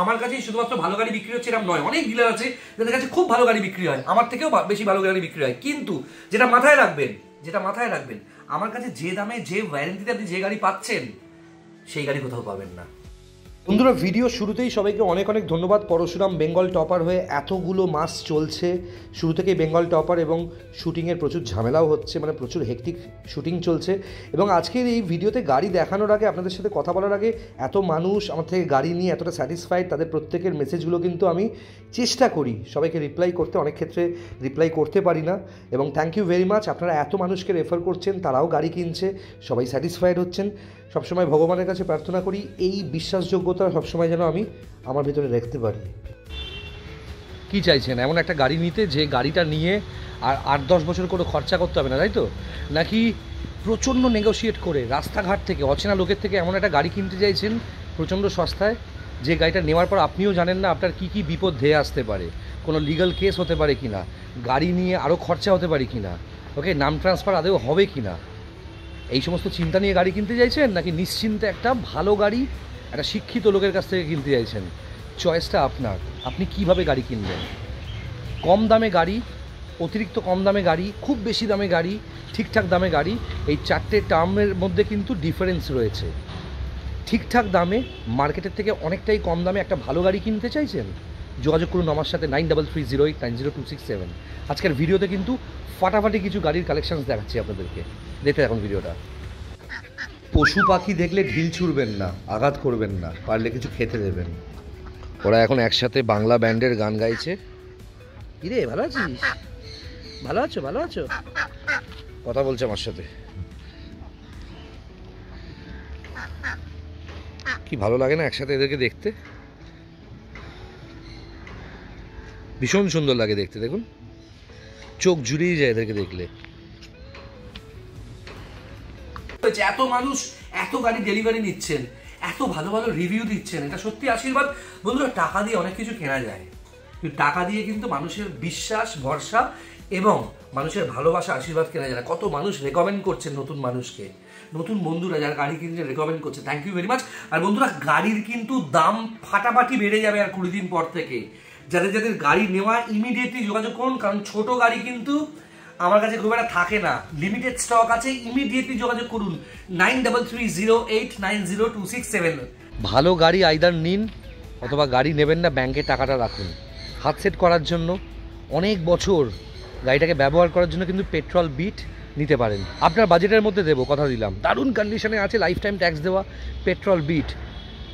আমার কাছেই শুধুমাত্র ভালো গাড়ি বিক্রি হচ্ছে এরকম নয়, অনেক ডিলার আছে যাদের কাছে খুব ভালো গাড়ি বিক্রি হয়, আমার থেকেও বেশি ভালো গাড়ি বিক্রি হয়। কিন্তু যেটা মাথায় রাখবেন আমার কাছে যে দামে যে ওয়ারেন্টিতে আপনি যে গাড়ি পাচ্ছেন সেই গাড়ি কোথাও পাবেন না। বন্ধুরা, ভিডিও শুরুতেই সবাইকে অনেক অনেক ধন্যবাদ। পরশুরাম বেঙ্গল টপার হয়ে এতগুলো মাস চলছে, শুরু থেকেই বেঙ্গল টপার, এবং শুটিংয়ের প্রচুর ঝামেলাও হচ্ছে, মানে প্রচুর হেক্টিক শুটিং চলছে। এবং আজকের এই ভিডিওতে গাড়ি দেখানোর আগে, আপনাদের সাথে কথা বলার আগে, এত মানুষ আমার থেকে গাড়ি নিয়ে এতটা স্যাটিসফাইড, তাদের প্রত্যেকের মেসেজগুলো কিন্তু আমি চেষ্টা করি সবাইকে রিপ্লাই করতে, অনেক ক্ষেত্রে রিপ্লাই করতে পারি না। এবং থ্যাংক ইউ ভেরি মাচ, আপনারা এত মানুষকে রেফার করছেন, তারাও গাড়ি কিনছে, সবাই স্যাটিসফাইড হচ্ছেন। সবসময় ভগবানের কাছে প্রার্থনা করি এই বিশ্বাসযোগ্যতা সবসময় যেন আমি আমার ভিতরে রাখতে পারি। কি চাইছেন এমন একটা গাড়ি নিতে যে গাড়িটা নিয়ে আর 8-10 বছর করে খরচা করতে হবে না, তাই তো? নাকি প্রচণ্ড নেগোশিয়েট করে রাস্তাঘাট থেকে অচেনা লোকের থেকে এমন একটা গাড়ি কিনতে চাইছেন প্রচণ্ড সস্তায়, যে গাড়িটা নেওয়ার পর আপনিও জানেন না আপনার কী কী বিপদ ধেয়ে আসতে পারে, কোনো লিগাল কেস হতে পারে কি না, গাড়ি নিয়ে আরও খরচা হতে পারে কি না, ওকে নাম ট্রান্সফার আদৌ হবে কি না, এই সমস্ত চিন্তা নিয়ে গাড়ি কিনতে চাইছেন? নাকি নিশ্চিন্তে একটা ভালো গাড়ি একটা শিক্ষিত লোকের কাছ থেকে কিনতে চাইছেন? চয়েসটা আপনার, আপনি কিভাবে গাড়ি কিনবেন। কম দামে গাড়ি, অতিরিক্ত কম দামে গাড়ি, খুব বেশি দামে গাড়ি, ঠিকঠাক দামে গাড়ি, এই চারটে টার্মের মধ্যে কিন্তু ডিফারেন্স রয়েছে। ঠিকঠাক দামে মার্কেটের থেকে অনেকটাই কম দামে একটা ভালো গাড়ি কিনতে চাইছেন? যোগাযোগ করুন আমার সাথে 9330890267। আজকের ভিডিওতে কিন্তু ফাটাফাটি কিছু গাড়ির কালেকশানস দেখাচ্ছি আপনাদেরকে, দেখতে এখন ভিডিওটা। পশু পাখি দেখলে ঢিল ছুড়বেন না, আঘাত করবেন না, পারলে কিছু খেতে দেবেন। ওরা এখন একসাথে বাংলা ব্যান্ডের গান গাইছে। কিরে, ভালো আছিস? ভালো আছো? ভালো আছো? কথা বলছে আমার সাথে। কি ভালো লাগে না একসাথে এদেরকে দেখতে, ভীষণ সুন্দর লাগে দেখতে। দেখুন, চোখ জুড়িয়ে যায় এদেরকে দেখলে। এত মানুষ এত গাড়ি ডেলিভারি নিচ্ছেন, এত ভালো ভালো রিভিউ দিচ্ছেন, এটা সত্যি আশীর্বাদ। বন্ধুরা, টাকা দিয়ে অনেক কিছু কেনা যায়, কিন্তু টাকা দিয়ে কিন্তু মানুষের বিশ্বাস, ভরসা এবং মানুষের ভালোবাসা, আশীর্বাদ কেনা যায় না। কত মানুষ রেকমেন্ড করছেন নতুন মানুষকে, নতুন বন্ধুরা যারা গাড়ি কিনছে রেকমেন্ড করছে, থ্যাংক ইউ ভেরি মাচ। আর বন্ধুরা, গাড়ির কিন্তু দাম ফাটাফাটি বেড়ে যাবে আর 20 দিন পর থেকে। যাদের যাদের গাড়ি নেওয়া ইমিডিয়েটলি যোগাযোগ করুন, কারণ ছোট গাড়ি কিন্তু আমার কাছে খুব একটা থাকে না, লিমিটেড স্টক আছে। ইমিডিয়েটলি যোগাযোগ করুন 9330890267। ভালো গাড়ি আইদার নিন অথবা গাড়ি নেবেন না, ব্যাংকে টাকাটা রাখুন হাত সেট করার জন্য। অনেক বছর গাড়িটাকে ব্যবহার করার জন্য কিন্তু পেট্রোল বিট নিতে পারেন, আপনার বাজেটের মধ্যে দেবো, কথা দিলাম। দারুণ কন্ডিশনে আছে, লাইফ টাইম ট্যাক্স দেওয়া পেট্রোল বিট,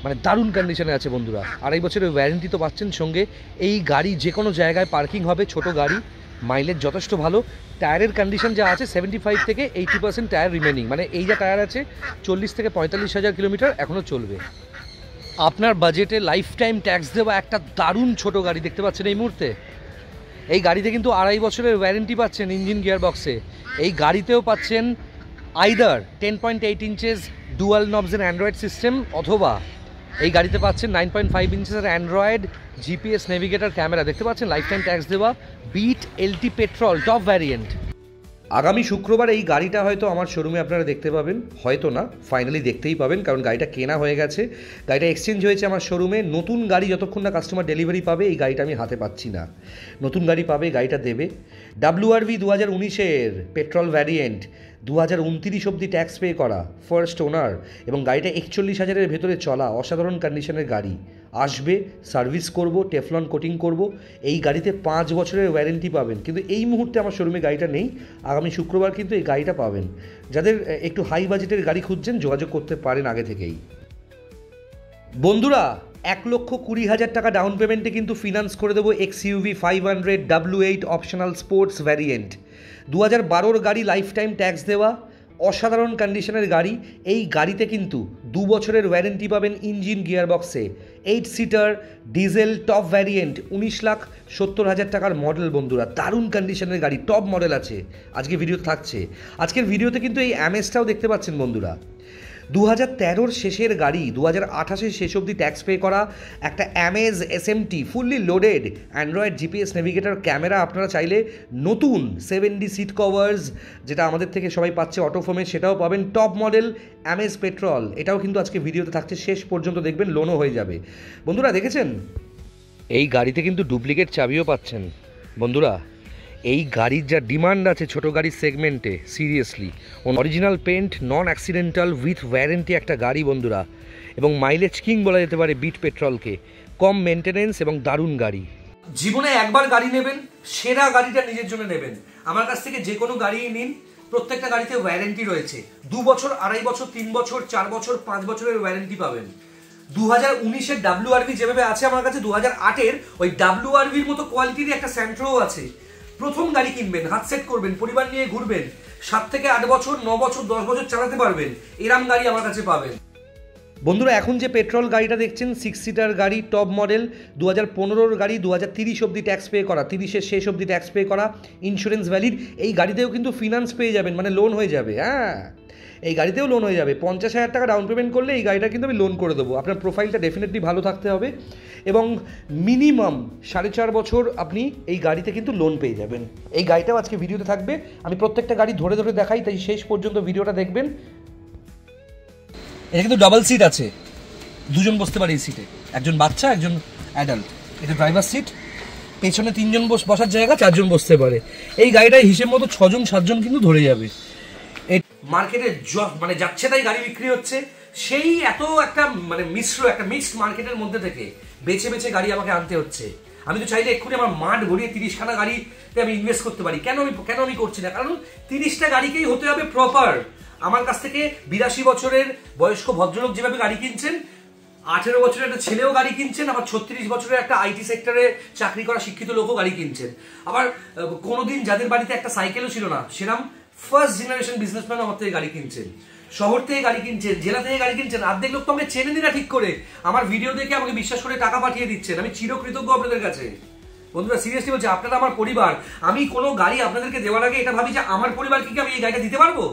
মানে দারুণ কন্ডিশনে আছে বন্ধুরা। 2.5 বছরের ওয়ারেন্টি তো পাচ্ছেন সঙ্গে। এই গাড়ি যে কোনো জায়গায় পার্কিং হবে, ছোট গাড়ি, মাইলেজ যথেষ্ট ভালো। টায়ারের কন্ডিশন যা আছে 75 থেকে 80% টায়ার রিমেনিং, মানে এই যা টায়ার আছে 40 থেকে 45,000 কিলোমিটার এখনও চলবে। আপনার বাজেটে লাইফ টাইম ট্যাক্স দেওয়া একটা দারুণ ছোট গাড়ি দেখতে পাচ্ছেন এই মুহূর্তে। এই গাড়িতে কিন্তু 2.5 বছরের ওয়ারেন্টি পাচ্ছেন ইঞ্জিন গিয়ার বক্সে। এই গাড়িতেও পাচ্ছেন আইদার 10.8 ইঞ্চেস ডুয়াল নবসের অ্যান্ড্রয়েড সিস্টেম, অথবা এই গাড়িতে পাচ্ছেন 9.5 ইঞ্চেসের অ্যান্ড্রয়েড জিপিএস নেভিগেটর ক্যামেরা। দেখতে পাচ্ছেন লাইফ টাইম ট্যাক্স দেওয়া Beat LT petrol top variant. আগামী শুক্রবার এই গাড়িটা হয়তো আমার শোরুমে আপনারা দেখতে পাবেন, হয়তো না, ফাইনালি দেখতেই পাবেন, কারণ গাড়িটা কেনা হয়ে গেছে, গাড়িটা এক্সচেঞ্জ হয়েছে আমার শোরুমে। নতুন গাড়ি যতক্ষণ না কাস্টমার ডেলিভারি পাবে এই গাড়িটা আমি হাতে পাচ্ছি না। নতুন গাড়ি পাবে, গাড়িটা দেবে। WRV 2019-এর পেট্রোল ভ্যারিয়েন্ট, 2029 অবধি ট্যাক্স পে করা, ফার্স্ট ওনার, এবং গাড়িটা 41,000-এর ভেতরে চলা, অসাধারণ কন্ডিশনের গাড়ি। আসবে, সার্ভিস করব, টেফলন কোটিং করব। এই গাড়িতে 5 বছরের ওয়ারেন্টি পাবেন, কিন্তু এই মুহূর্তে আমার শোরুমে গাড়িটা নেই। আগামী শুক্রবার কিন্তু এই গাড়িটা পাবেন। যাদের একটু হাই বাজেটের গাড়ি খুঁজছেন যোগাযোগ করতে পারেন আগে থেকেই। বন্ধুরা, 1,20,000 টাকা ডাউন পেমেন্টে কিন্তু ফিনান্স করে দেবো XUV 500 W8 optional sports variant. 2012-র গাড়ি, লাইফ টাইম ট্যাক্স দেওয়া, অসাধারণ কন্ডিশনের গাড়ি। এই গাড়িতে কিন্তু 2 বছরের ওয়ারেন্টি পাবেন ইঞ্জিন গিয়ার বক্সে। 8 সিটার ডিজেল টপ ভ্যারিয়েন্ট, 19,70,000 টাকার মডেল। বন্ধুরা, দারুণ কন্ডিশনের গাড়ি, টপ মডেল আছে, আজকে ভিডিও থাকছে। আজকের ভিডিওতে কিন্তু এই অ্যামেজটাও দেখতে পাচ্ছেন বন্ধুরা। 2013-র শেষের গাড়ি, 2028-এর শেষ অবধি ট্যাক্স পে করা একটা amaze SMT fully loaded Android GPS navigator camera. আপনারা চাইলে নতুন 7D সিট কভার্স, যেটা আমাদের থেকে সবাই পাচ্ছে অটোফোমে, সেটাও পাবেন। টপ মডেল অ্যামেজ পেট্রোল, এটাও কিন্তু আজকে ভিডিওতে থাকছে, শেষ পর্যন্ত দেখবেন, লোনও হয়ে যাবে। বন্ধুরা দেখেছেন, এই গাড়িতে কিন্তু ডুপ্লিকেট চাবিও পাচ্ছেন। বন্ধুরা এই গাড়ির যা ডিমান্ড আছে ছোট গাড়ির সেগমেন্টে, seriously original paint, non accidental, with warranty একটা গাড়ি বন্ধুরা, এবং মাইলেজ কিং বলা যেতে পারে বিট পেট্রোলকে, কম মেনটেনেন্স এবং দারুণ গাড়ি। জীবনে একবার গাড়ি নেবেন, সেরা গাড়িটা নিজের জন্য নেবেন। আমার কাছ থেকে যে কোনো গাড়ি নিন, প্রত্যেকটা গাড়িতে ওয়ারেন্টি রয়েছে। 2 বছর, 2.5 বছর, 3 বছর, 4 বছর, 5 বছরের ওয়ারেন্টি পাবেন। 2019-এর WRV যেভাবে আছে আমার কাছে, 2008-এর ওই WRVর মতো কোয়ালিটির একটা স্যান্ট্রো আছে। প্রথম গাড়ি কিনবেন, হাত সেট করবেন, পরিবার নিয়ে ঘুরবেন, 7 থেকে 8 বছর, 9 বছর, 10 বছর চালাতে পারবেন, এরম গাড়ি আমার কাছে পাবেন। বন্ধুরা এখন যে পেট্রোল গাড়িটা দেখছেন, 6 সিটার গাড়ি, টপ মডেল, 2015-র গাড়ি, 2030 অবধি ট্যাক্স পে করা, 30-এর শেষ অবধি ট্যাক্স পে করা, ইন্স্যুরেন্স ভ্যালিড। এই গাড়িতেও কিন্তু ফিনান্স পেয়ে যাবেন, মানে লোন হয়ে যাবে। হ্যাঁ, এই গাড়িতেও লোন হয়ে যাবে। 50,000 টাকা ডাউন পেমেন্ট করলে এই গাড়িটা কিন্তু আমি লোন করে দেবো। আপনার প্রোফাইলটা ডেফিনেটলি ভালো থাকতে হবে, এবং মিনিমাম 4.5 বছর আপনি এই গাড়িতে কিন্তু লোন পেয়ে যাবেন। এই গাড়িটাও আজকে ভিডিওতে থাকবে, আমি প্রত্যেকটা গাড়ি ধরে ধরে দেখাই, তাই শেষ পর্যন্ত ভিডিওটা দেখবেন। এটা কিন্তু ডাবল সিট আছে, 2 জন বসতে পারে এই সিটে, একজন বাচ্চা, একজন অ্যাডাল্ট। এটা ড্রাইভার সিট, পেছনে 3 জন বসার জায়গা, 4 জন বসতে পারে। এই গাড়িটায় হিসেব মতো 6 জন 7 জন কিন্তু ধরে যাবে। এই মার্কেটে মানে যাচ্ছে তাই গাড়ি বিক্রি হচ্ছে, সেই এত একটা মানে একটা মিক্সড মার্কেটের মধ্যে থেকে বেছে বেছে গাড়ি আমাকে আনতে হচ্ছে। আমি তো চাইলে এক্ষুনি আমার মাঠ ভরিয়ে 30খানা গাড়িতে আমি ইনভেস্ট করতে পারি, কেন আমি করছি না? কারণ 30টা গাড়িকেই হতে হবে প্রপার। আমার কাছ থেকে 82 বছরের বয়স্ক ভদ্রলোক যেভাবে গাড়ি কিনছেন, 18 বছরের একটা ছেলেও গাড়ি কিনছেন, আবার 36 বছরের একটা আইটি সেক্টরে চাকরি করা শিক্ষিত লোকও গাড়ি কিনছেন। আবার কোনোদিন যাদের বাড়িতে একটা সাইকেলও ছিল না, সেরকম ফার্স্ট জেনারেশন বিজনেসম্যান আমার থেকে গাড়ি কিনছেন, শহর থেকে গাড়ি কিনছেন, জেলা থেকে গাড়ি কিনছেন। অর্ধেক লোক তো আমাকে চেনেনি না ঠিক করে, আমার ভিডিও দেখে আমাকে বিশ্বাস করে টাকা পাঠিয়ে দিচ্ছেন। আমি চিরকৃতজ্ঞ আপনাদের কাছে। বন্ধুরা সিরিয়াসলি বলছি, আপনারা আমার পরিবার। আমি কোনো গাড়ি আপনাদেরকে দেওয়ার আগে এটা ভাবি যে আমার পরিবারকে কি আমি এই গাড়িটা দিতে পারবো।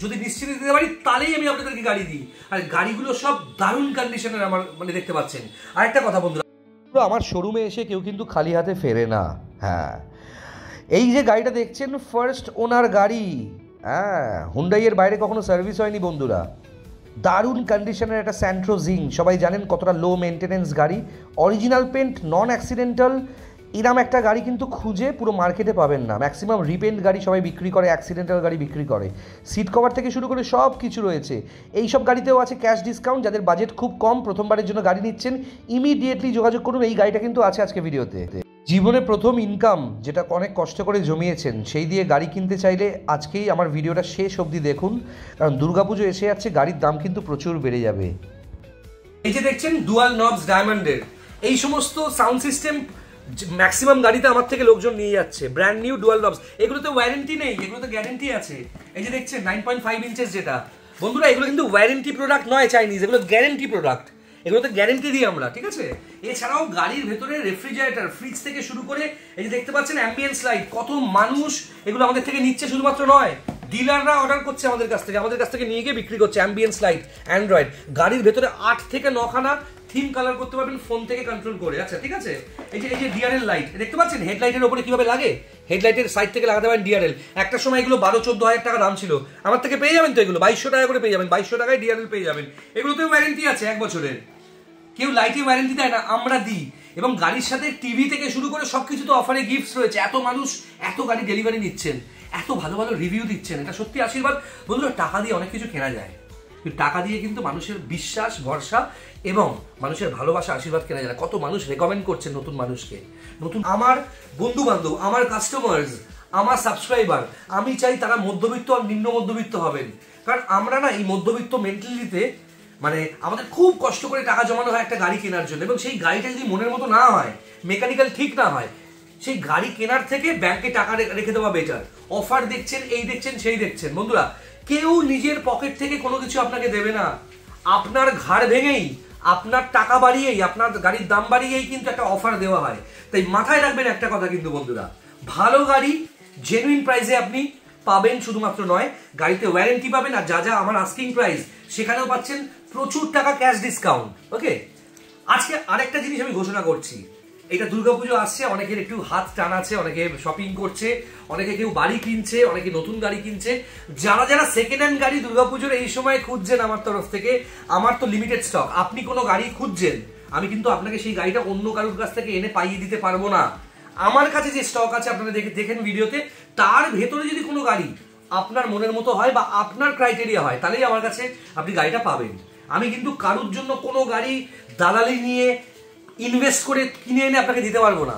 যদি নিশ্চিত দিতে পারি তাহলেই আমি আপনাদেরকে গাড়ি দিই। আর গাড়িগুলো সব দারুণ কন্ডিশনের আমার মানে দেখতে পাচ্ছেন। আরেকটা কথা বন্ধুরা, আমার শোরুমে এসে কেউ কিন্তু খালি হাতে ফেরে না। হ্যাঁ, এই যে গাড়িটা দেখছেন ফার্স্ট ওনার গাড়ি। হ্যাঁ, হুন্ডাইয়ের বাইরে কখনো সার্ভিস হয়নি বন্ধুরা। দারুণ কন্ডিশনের একটা স্যান্ট্রো জিং, সবাই জানেন কতটা লো মেনটেনেন্স গাড়ি, অরিজিনাল পেন্ট, নন অ্যাক্সিডেন্টাল। এরম একটা গাড়ি কিন্তু খুঁজে পুরো মার্কেটে পাবেন না। ম্যাক্সিমাম রিপেন্ট গাড়ি সবাই বিক্রি করে, অ্যাক্সিডেন্টাল গাড়ি বিক্রি করে। সিট কভার থেকে শুরু করে সব কিছু রয়েছে। এই সব গাড়িতেও আছে ক্যাশ ডিসকাউন্ট। যাদের বাজেট খুব কম, প্রথমবারের জন্য গাড়ি নিচ্ছেন, ইমিডিয়েটলি যোগাযোগ করুন। এই গাড়িটা কিন্তু আছে আজকে ভিডিওতে। জীবনে প্রথম ইনকাম যেটা অনেক কষ্ট করে জমিয়েছেন, সেই দিয়ে গাড়ি কিনতে চাইলে আজকেই আমার ভিডিওটা শেষ অবধি দেখুন, কারণ দুর্গাপুজো এসে যাচ্ছে, গাড়ির দাম কিন্তু প্রচুর বেড়ে যাবে। এই যে দেখছেন ডুয়াল নবস ডায়মন্ডের এই সমস্ত সাউন্ড সিস্টেম ম্যাক্সিমাম গাড়িতে আমার থেকে লোকজন নিয়ে যাচ্ছে, ব্র্যান্ড নিউ ডুয়াল নবস। এগুলোতে ওয়ারেন্টি নেই, এগুলোতে গ্যারেন্টি আছে। এই যে দেখছেন 9.5 ইঞ্চেস যেটা, বন্ধুরা এগুলো কিন্তু ওয়ারেন্টি প্রোডাক্ট নয় চাইনিজ, এগুলো গ্যারেন্টি প্রোডাক্ট। এগুলোতে গ্যারেন্টি দিই আমরা, ঠিক আছে? এছাড়াও গাড়ির ভেতরে রেফ্রিজারেটর, ফ্রিজ থেকে শুরু করে এই যে দেখতে পাচ্ছেন অ্যাম্বিয়েন্স লাইট, কত মানুষ এগুলো আমাদের থেকে নিচ্ছে। শুধুমাত্র নয়, ডিলাররা অর্ডার করছে আমাদের কাছ থেকে নিয়ে গিয়ে বিক্রি করছে অ্যাম্বিয়েন্স লাইট, অ্যান্ড্রয়েড। গাড়ির ভেতরে 8 থেকে 9খানা থিম কালার করতে পারবেন ফোন থেকে কন্ট্রোল করে। আচ্ছা ঠিক আছে, এই যে ডিআরএল লাইট দেখতে পাচ্ছেন, হেডলাইটের উপরে কিভাবে লাগে, হেডলাইটের সাইড থেকে লাগাতে পারেন ডিআরএল। একটা সময় এগুলো 12-14 হাজার টাকা দাম ছিল, আমার থেকে পেয়ে যাবেন তো এগুলো 2200 টাকা করে পেয়ে যাবেন, 2200 টাকায় ডিআরএল পেয়ে যাবেন। এগুলোতেও ওয়ারেন্টি আছে 1 বছরের। কেউ লাইটে ওয়ারেন্টি দেয় না, আমরা দিই। এবং গাড়ির সাথে টিভি থেকে শুরু করে সবকিছু তো অফারে গিফটস রয়েছে। এত মানুষ এত গাড়ি ডেলিভারি নিচ্ছেন, এত ভালো ভালো রিভিউ দিচ্ছেন, এটা সত্যি আশীর্বাদ। বন্ধুরা টাকা দিয়ে অনেক কিছু কেনা যায়, কিন্তু টাকা দিয়ে কিন্তু মানুষের বিশ্বাস, ভরসা এবং মানুষের ভালোবাসা, আশীর্বাদ কেনা যায় না। কত মানুষ রেকমেন্ড করছেন নতুন মানুষকে, নতুন আমার বন্ধু বান্ধব, আমার কাস্টমার্স, আমার সাবস্ক্রাইবার। আমি চাই তারা মধ্যবিত্ত আর নিম্ন মধ্যবিত্ত হবেন, কারণ আমরা না এই মধ্যবিত্ত মেন্টালিটিতে মানে আমাদের খুব কষ্ট করে টাকা জমানো হয় একটা গাড়ি কেনার জন্য, এবং সেই গাড়িটা যদি মনের মতো না হয়, মেকানিক্যাল ঠিক না হয়, সেই গাড়ি কেনার থেকে ব্যাংকে টাকা রেখে দেওয়া বেটার। অফার দেখছেন, এই দেখছেন, সেই দেখছেন। বন্ধুরা কেউ নিজের পকেট থেকে কোনো কিছু আপনাকে দেবে না, আপনার ঘাড় ভেঙেই, আপনার টাকা বাড়িয়েই, আপনার গাড়ির দাম বাড়িয়েই কিন্তু একটা অফার দেওয়া হয়। তাই মাথায় রাখবেন একটা কথা কিন্তু বন্ধুরা, ভালো গাড়ি জেনুইন প্রাইসে আপনি পাবেন শুধুমাত্র নয়, গাড়িতে ওয়ারেন্টি পাবেন, আর যা যা আমার আস্কিং প্রাইস সেখানেও পাচ্ছেন প্রচুর টাকা ক্যাশ ডিসকাউন্ট। ওকে, আজকে আরেকটা জিনিস আমি ঘোষণা করছি। এটা দুর্গাপুজো আসছে, অনেকের একটু হাত টান আছে, অনেকে শপিং করছে, অনেকে কেউ বাড়ি কিনছে, অনেকে নতুন গাড়ি কিনছে। যারা যারা সেকেন্ড হ্যান্ড গাড়ি দুর্গাপুজোর এই সময় খুঁজছেন আমার তরফ থেকে, আমার তো লিমিটেড স্টক। আপনি কোনো গাড়ি খুঁজছেন, আমি কিন্তু আপনাকে সেই গাড়িটা অন্য কারোর কাছ থেকে এনে পাইয়ে দিতে পারবো না। আমার কাছে যে স্টক আছে আপনারা দেখেন ভিডিওতে, তার ভেতরে যদি কোনো গাড়ি আপনার মনের মতো হয় বা আপনার ক্রাইটেরিয়া হয়, তাহলেই আমার কাছে আপনি গাড়িটা পাবেন। আমি কিন্তু কারোর জন্য কোনো গাড়ি দালালি নিয়ে ইনভেস্ট করে কিনে এনে আপনাকে দিতে পারবো না।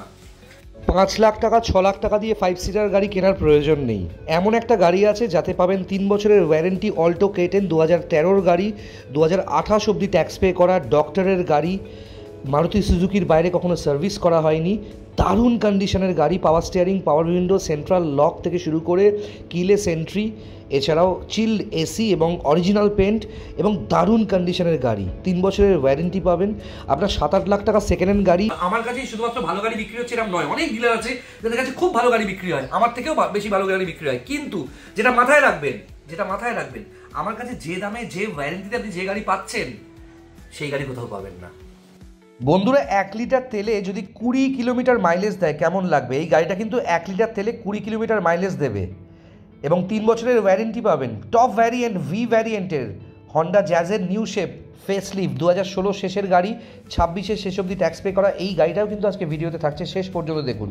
5 লাখ টাকা 6 লাখ টাকা দিয়ে 5 সিটার গাড়ি কেনার প্রয়োজন নেই। এমন একটা গাড়ি আছে যাতে পাবেন 3 বছরের ওয়ারেন্টি, অল্টো K10 2013 গাড়ি, 2028 অবধি ট্যাক্স পে করা, ডক্টরের গাড়ি, মারুতি সুজুকির বাইরে কখনো সার্ভিস করা হয়নি, দারুণ কন্ডিশনের গাড়ি, পাওয়ার স্টিয়ারিং, পাওয়ার উইন্ডো, সেন্ট্রাল লক থেকে শুরু করে কিলেস এন্ট্রি, এছাড়াও চিল্ড এসি এবং অরিজিনাল পেন্ট এবং দারুণ কন্ডিশনের গাড়ি। 3 বছরের ওয়ারেন্টি পাবেন। আপনার 7-8 লাখ টাকা সেকেন্ড হ্যান্ড গাড়ি। আমার কাছেই শুধুমাত্র ভালো গাড়ি বিক্রি হচ্ছে এরকম নয়, অনেক ডিলার আছে যাদের কাছে খুব ভালো গাড়ি বিক্রি হয়, আমার থেকেও বেশি ভালো গাড়ি বিক্রি হয়। কিন্তু যেটা মাথায় রাখবেন, আমার কাছে যে দামে যে ওয়ারেন্টিতে আপনি যে গাড়ি পাচ্ছেন, সেই গাড়ি কোথাও পাবেন না। বন্ধুরা, 1 লিটার তেলে যদি 20 কিলোমিটার মাইলেজ দেয় কেমন লাগবে? এই গাড়িটা কিন্তু 1 লিটার তেলে 20 কিলোমিটার মাইলেজ দেবে এবং 3 বছরের ওয়ারেন্টি পাবেন। টপ ভ্যারিয়েন্ট ভি ভ্যারিয়েন্টের হন্ডা জ্যাজের নিউ শেপ ফেসলিফট 2016 শেষের গাড়ি, 26-এর শেষ অবধি ট্যাক্স পে করা। এই গাড়িটাও কিন্তু আজকে ভিডিওতে থাকছে, শেষ পর্যন্ত দেখুন।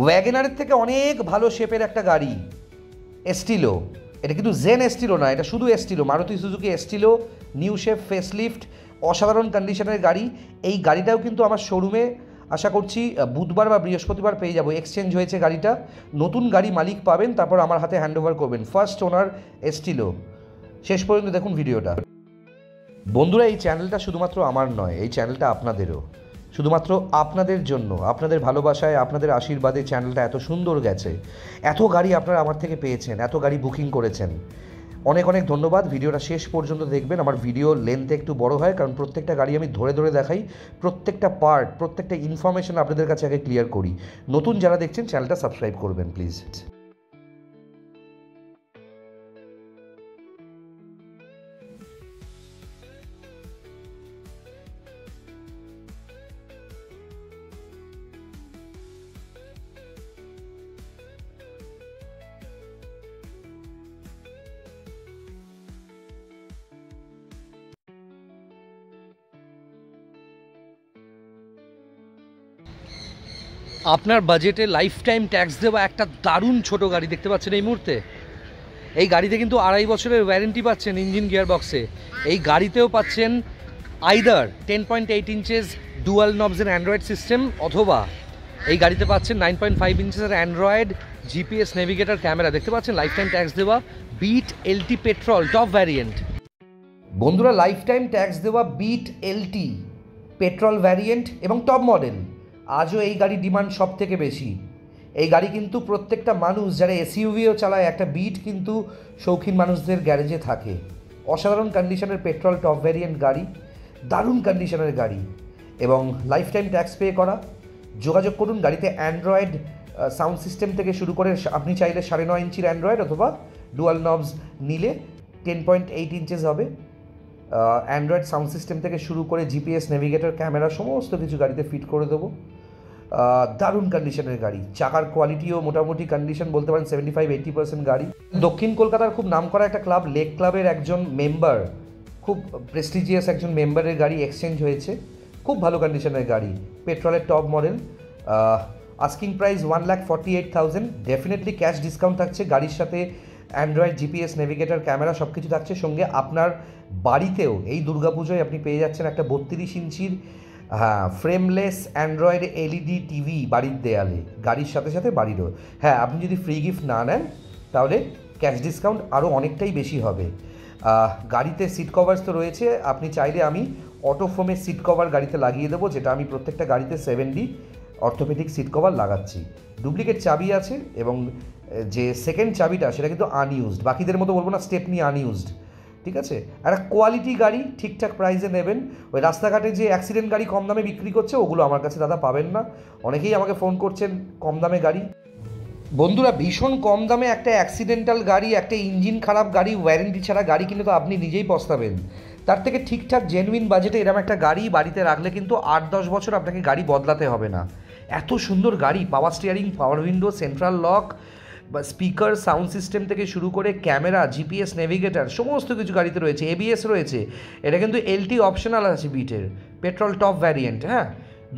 ওয়াগনারের থেকে অনেক ভালো শেপের একটা গাড়ি, এস্টিলো। এটা কিন্তু জেন এস্টিলো না, এটা শুধু Estilo, Maruti Suzuki Estilo new shape facelift, অসাধারণ কন্ডিশনের গাড়ি। এই গাড়িটাও কিন্তু আমার শোরুমে আশা করছি বুধবার বা বৃহস্পতিবার পেয়ে যাবো। এক্সচেঞ্জ হয়েছে গাড়িটা, নতুন গাড়ি মালিক পাবেন, তারপর আমার হাতে হ্যান্ড ওভার করবেন। First owner Estilo. শেষ পর্যন্ত দেখুন ভিডিওটা। বন্ধুরা, এই চ্যানেলটা শুধুমাত্র আমার নয়, এই চ্যানেলটা আপনাদেরও, শুধুমাত্র আপনাদের জন্য, আপনাদের ভালোবাসায়, আপনাদের আশীর্বাদে চ্যানেলটা এত সুন্দর গেছে। এত গাড়ি আপনারা আমার থেকে পেয়েছেন, এত গাড়ি বুকিং করেছেন, অনেক অনেক ধন্যবাদ। ভিডিওটা শেষ পর্যন্ত দেখবেন। আমার ভিডিও লেন্থ একটু বড় হয় কারণ প্রত্যেকটা গাড়ি আমি ধরে ধরে দেখাই, প্রত্যেকটা পার্ট, প্রত্যেকটা ইনফরমেশন আপনাদের কাছে আগে ক্লিয়ার করি। নতুন যারা দেখছেন চ্যানেলটা সাবস্ক্রাইব করবেন প্লিজ। আপনার বাজেটে লাইফ টাইম ট্যাক্স দেওয়া একটা দারুণ ছোট গাড়ি দেখতে পাচ্ছেন এই মুহূর্তে। এই গাড়িতে কিন্তু 2.5 বছরের ওয়ারেন্টি পাচ্ছেন ইঞ্জিন গিয়ার বক্সে। এই গাড়িতেও পাচ্ছেন আইদার 10.8 ইঞ্চেস ডুয়াল নবসের অ্যান্ড্রয়েড সিস্টেম, অথবা এই গাড়িতে পাচ্ছেন 9.5 ইঞ্চেসের অ্যান্ড্রয়েড জিপিএস নেভিগেটর ক্যামেরা। দেখতে পাচ্ছেন লাইফ টাইম ট্যাক্স দেওয়া Beat LT petrol top variant. বন্ধুরা, লাইফ টাইম ট্যাক্স দেওয়া বিট এলটি পেট্রোল ভ্যারিয়েন্ট এবং টপ মডেল। আজও এই গাড়ির ডিমান্ড সব থেকে বেশি। এই গাড়ি কিন্তু প্রত্যেকটা মানুষ যারা এসইউভিও চালায়, একটা বিট কিন্তু শৌখিন মানুষদের গ্যারেজে থাকে। অসাধারণ কন্ডিশনের পেট্রোল টপ ভ্যারিয়েন্ট গাড়ি, দারুণ কন্ডিশনের গাড়ি এবং লাইফ টাইম ট্যাক্স পে করা। যোগাযোগ করুন। গাড়িতে অ্যান্ড্রয়েড সাউন্ড সিস্টেম থেকে শুরু করে, আপনি চাইলে 9.5 ইঞ্চির অ্যান্ড্রয়েড অথবা ডুয়াল নবস নিলে 10.8 ইঞ্চেস হবে। অ্যান্ড্রয়েড সাউন্ড সিস্টেম থেকে শুরু করে জিপিএস নেভিগেটর ক্যামেরা সমস্ত কিছু গাড়িতে ফিট করে দেবো। দারুণ কন্ডিশনের গাড়ি, চাকার কোয়ালিটিও মোটামুটি কন্ডিশন বলতে পারেন 75-80% গাড়ি। দক্ষিণ কলকাতার খুব নামকরা একটা ক্লাব, লেক ক্লাবের একজন মেম্বার, খুব প্রেস্টিজিয়াস একজন মেম্বারের গাড়ি এক্সচেঞ্জ হয়েছে। খুব ভালো কন্ডিশনের গাড়ি, পেট্রোলের top model. Asking price 1,48,000। Definitely cash discount থাকছে। গাড়ির সাথে অ্যান্ড্রয়েড জিপিএস নেভিগেটর ক্যামেরা সব কিছু থাকছে। সঙ্গে আপনার বাড়িতেও এই দুর্গাপুজোয় আপনি পেয়ে যাচ্ছেন একটা 32 ইঞ্চির ফ্রেমলেস অ্যান্ড্রয়েড এলইডি টিভি বাড়ির দেয়ালে, গাড়ির সাথে সাথে বাড়িরও। হ্যাঁ, আপনি যদি ফ্রি গিফট না নেন তাহলে ক্যাশ ডিসকাউন্ট আরও অনেকটাই বেশি হবে। গাড়িতে সিট কভার্স তো রয়েছে, আপনি চাইলে আমি অটোফোমের সিট কভার গাড়িতে লাগিয়ে দেবো, যেটা আমি প্রত্যেকটা গাড়িতে 7D অর্থোপেডিক সিট কভার লাগাচ্ছি। ডুপ্লিকেট চাবি আছে এবং যে সেকেন্ড চাবিটা সেটা কিন্তু আনইউজড, বাকিদের মতো বলবো না স্টেপনি আনইউজড। ঠিক আছে, একটা কোয়ালিটি গাড়ি ঠিকঠাক প্রাইসে নেবেন। ওই রাস্তাঘাটে যে অ্যাক্সিডেন্ট গাড়ি কম দামে বিক্রি করছে ওগুলো আমার কাছে দাদা পাবেন না। অনেকেই আমাকে ফোন করছেন কম দামে গাড়ি। বন্ধুরা ভীষণ কম দামে একটা অ্যাক্সিডেন্টাল গাড়ি, একটা ইঞ্জিন খারাপ গাড়ি, ওয়ারেন্টি ছাড়া গাড়ি কিনে তো আপনি নিজেই পস্তাবেন। তার থেকে ঠিকঠাক জেনুইন বাজেটে এরকম একটা গাড়ি বাড়িতে রাখলে কিন্তু 8-10 বছর আপনাকে গাড়ি বদলাতে হবে না। এত সুন্দর গাড়ি, পাওয়ার স্টিয়ারিং, পাওয়ার উইন্ডো, সেন্ট্রাল লক, বা স্পিকার, সাউন্ড সিস্টেম থেকে শুরু করে ক্যামেরা, জিপিএস, নেভিগেটর সমস্ত কিছু গাড়িতে রয়েছে, এবিএস রয়েছে। এটা কিন্তু এলটি অপশনাল আছে বিটের, পেট্রোল টপ ভ্যারিয়েন্ট। হ্যাঁ,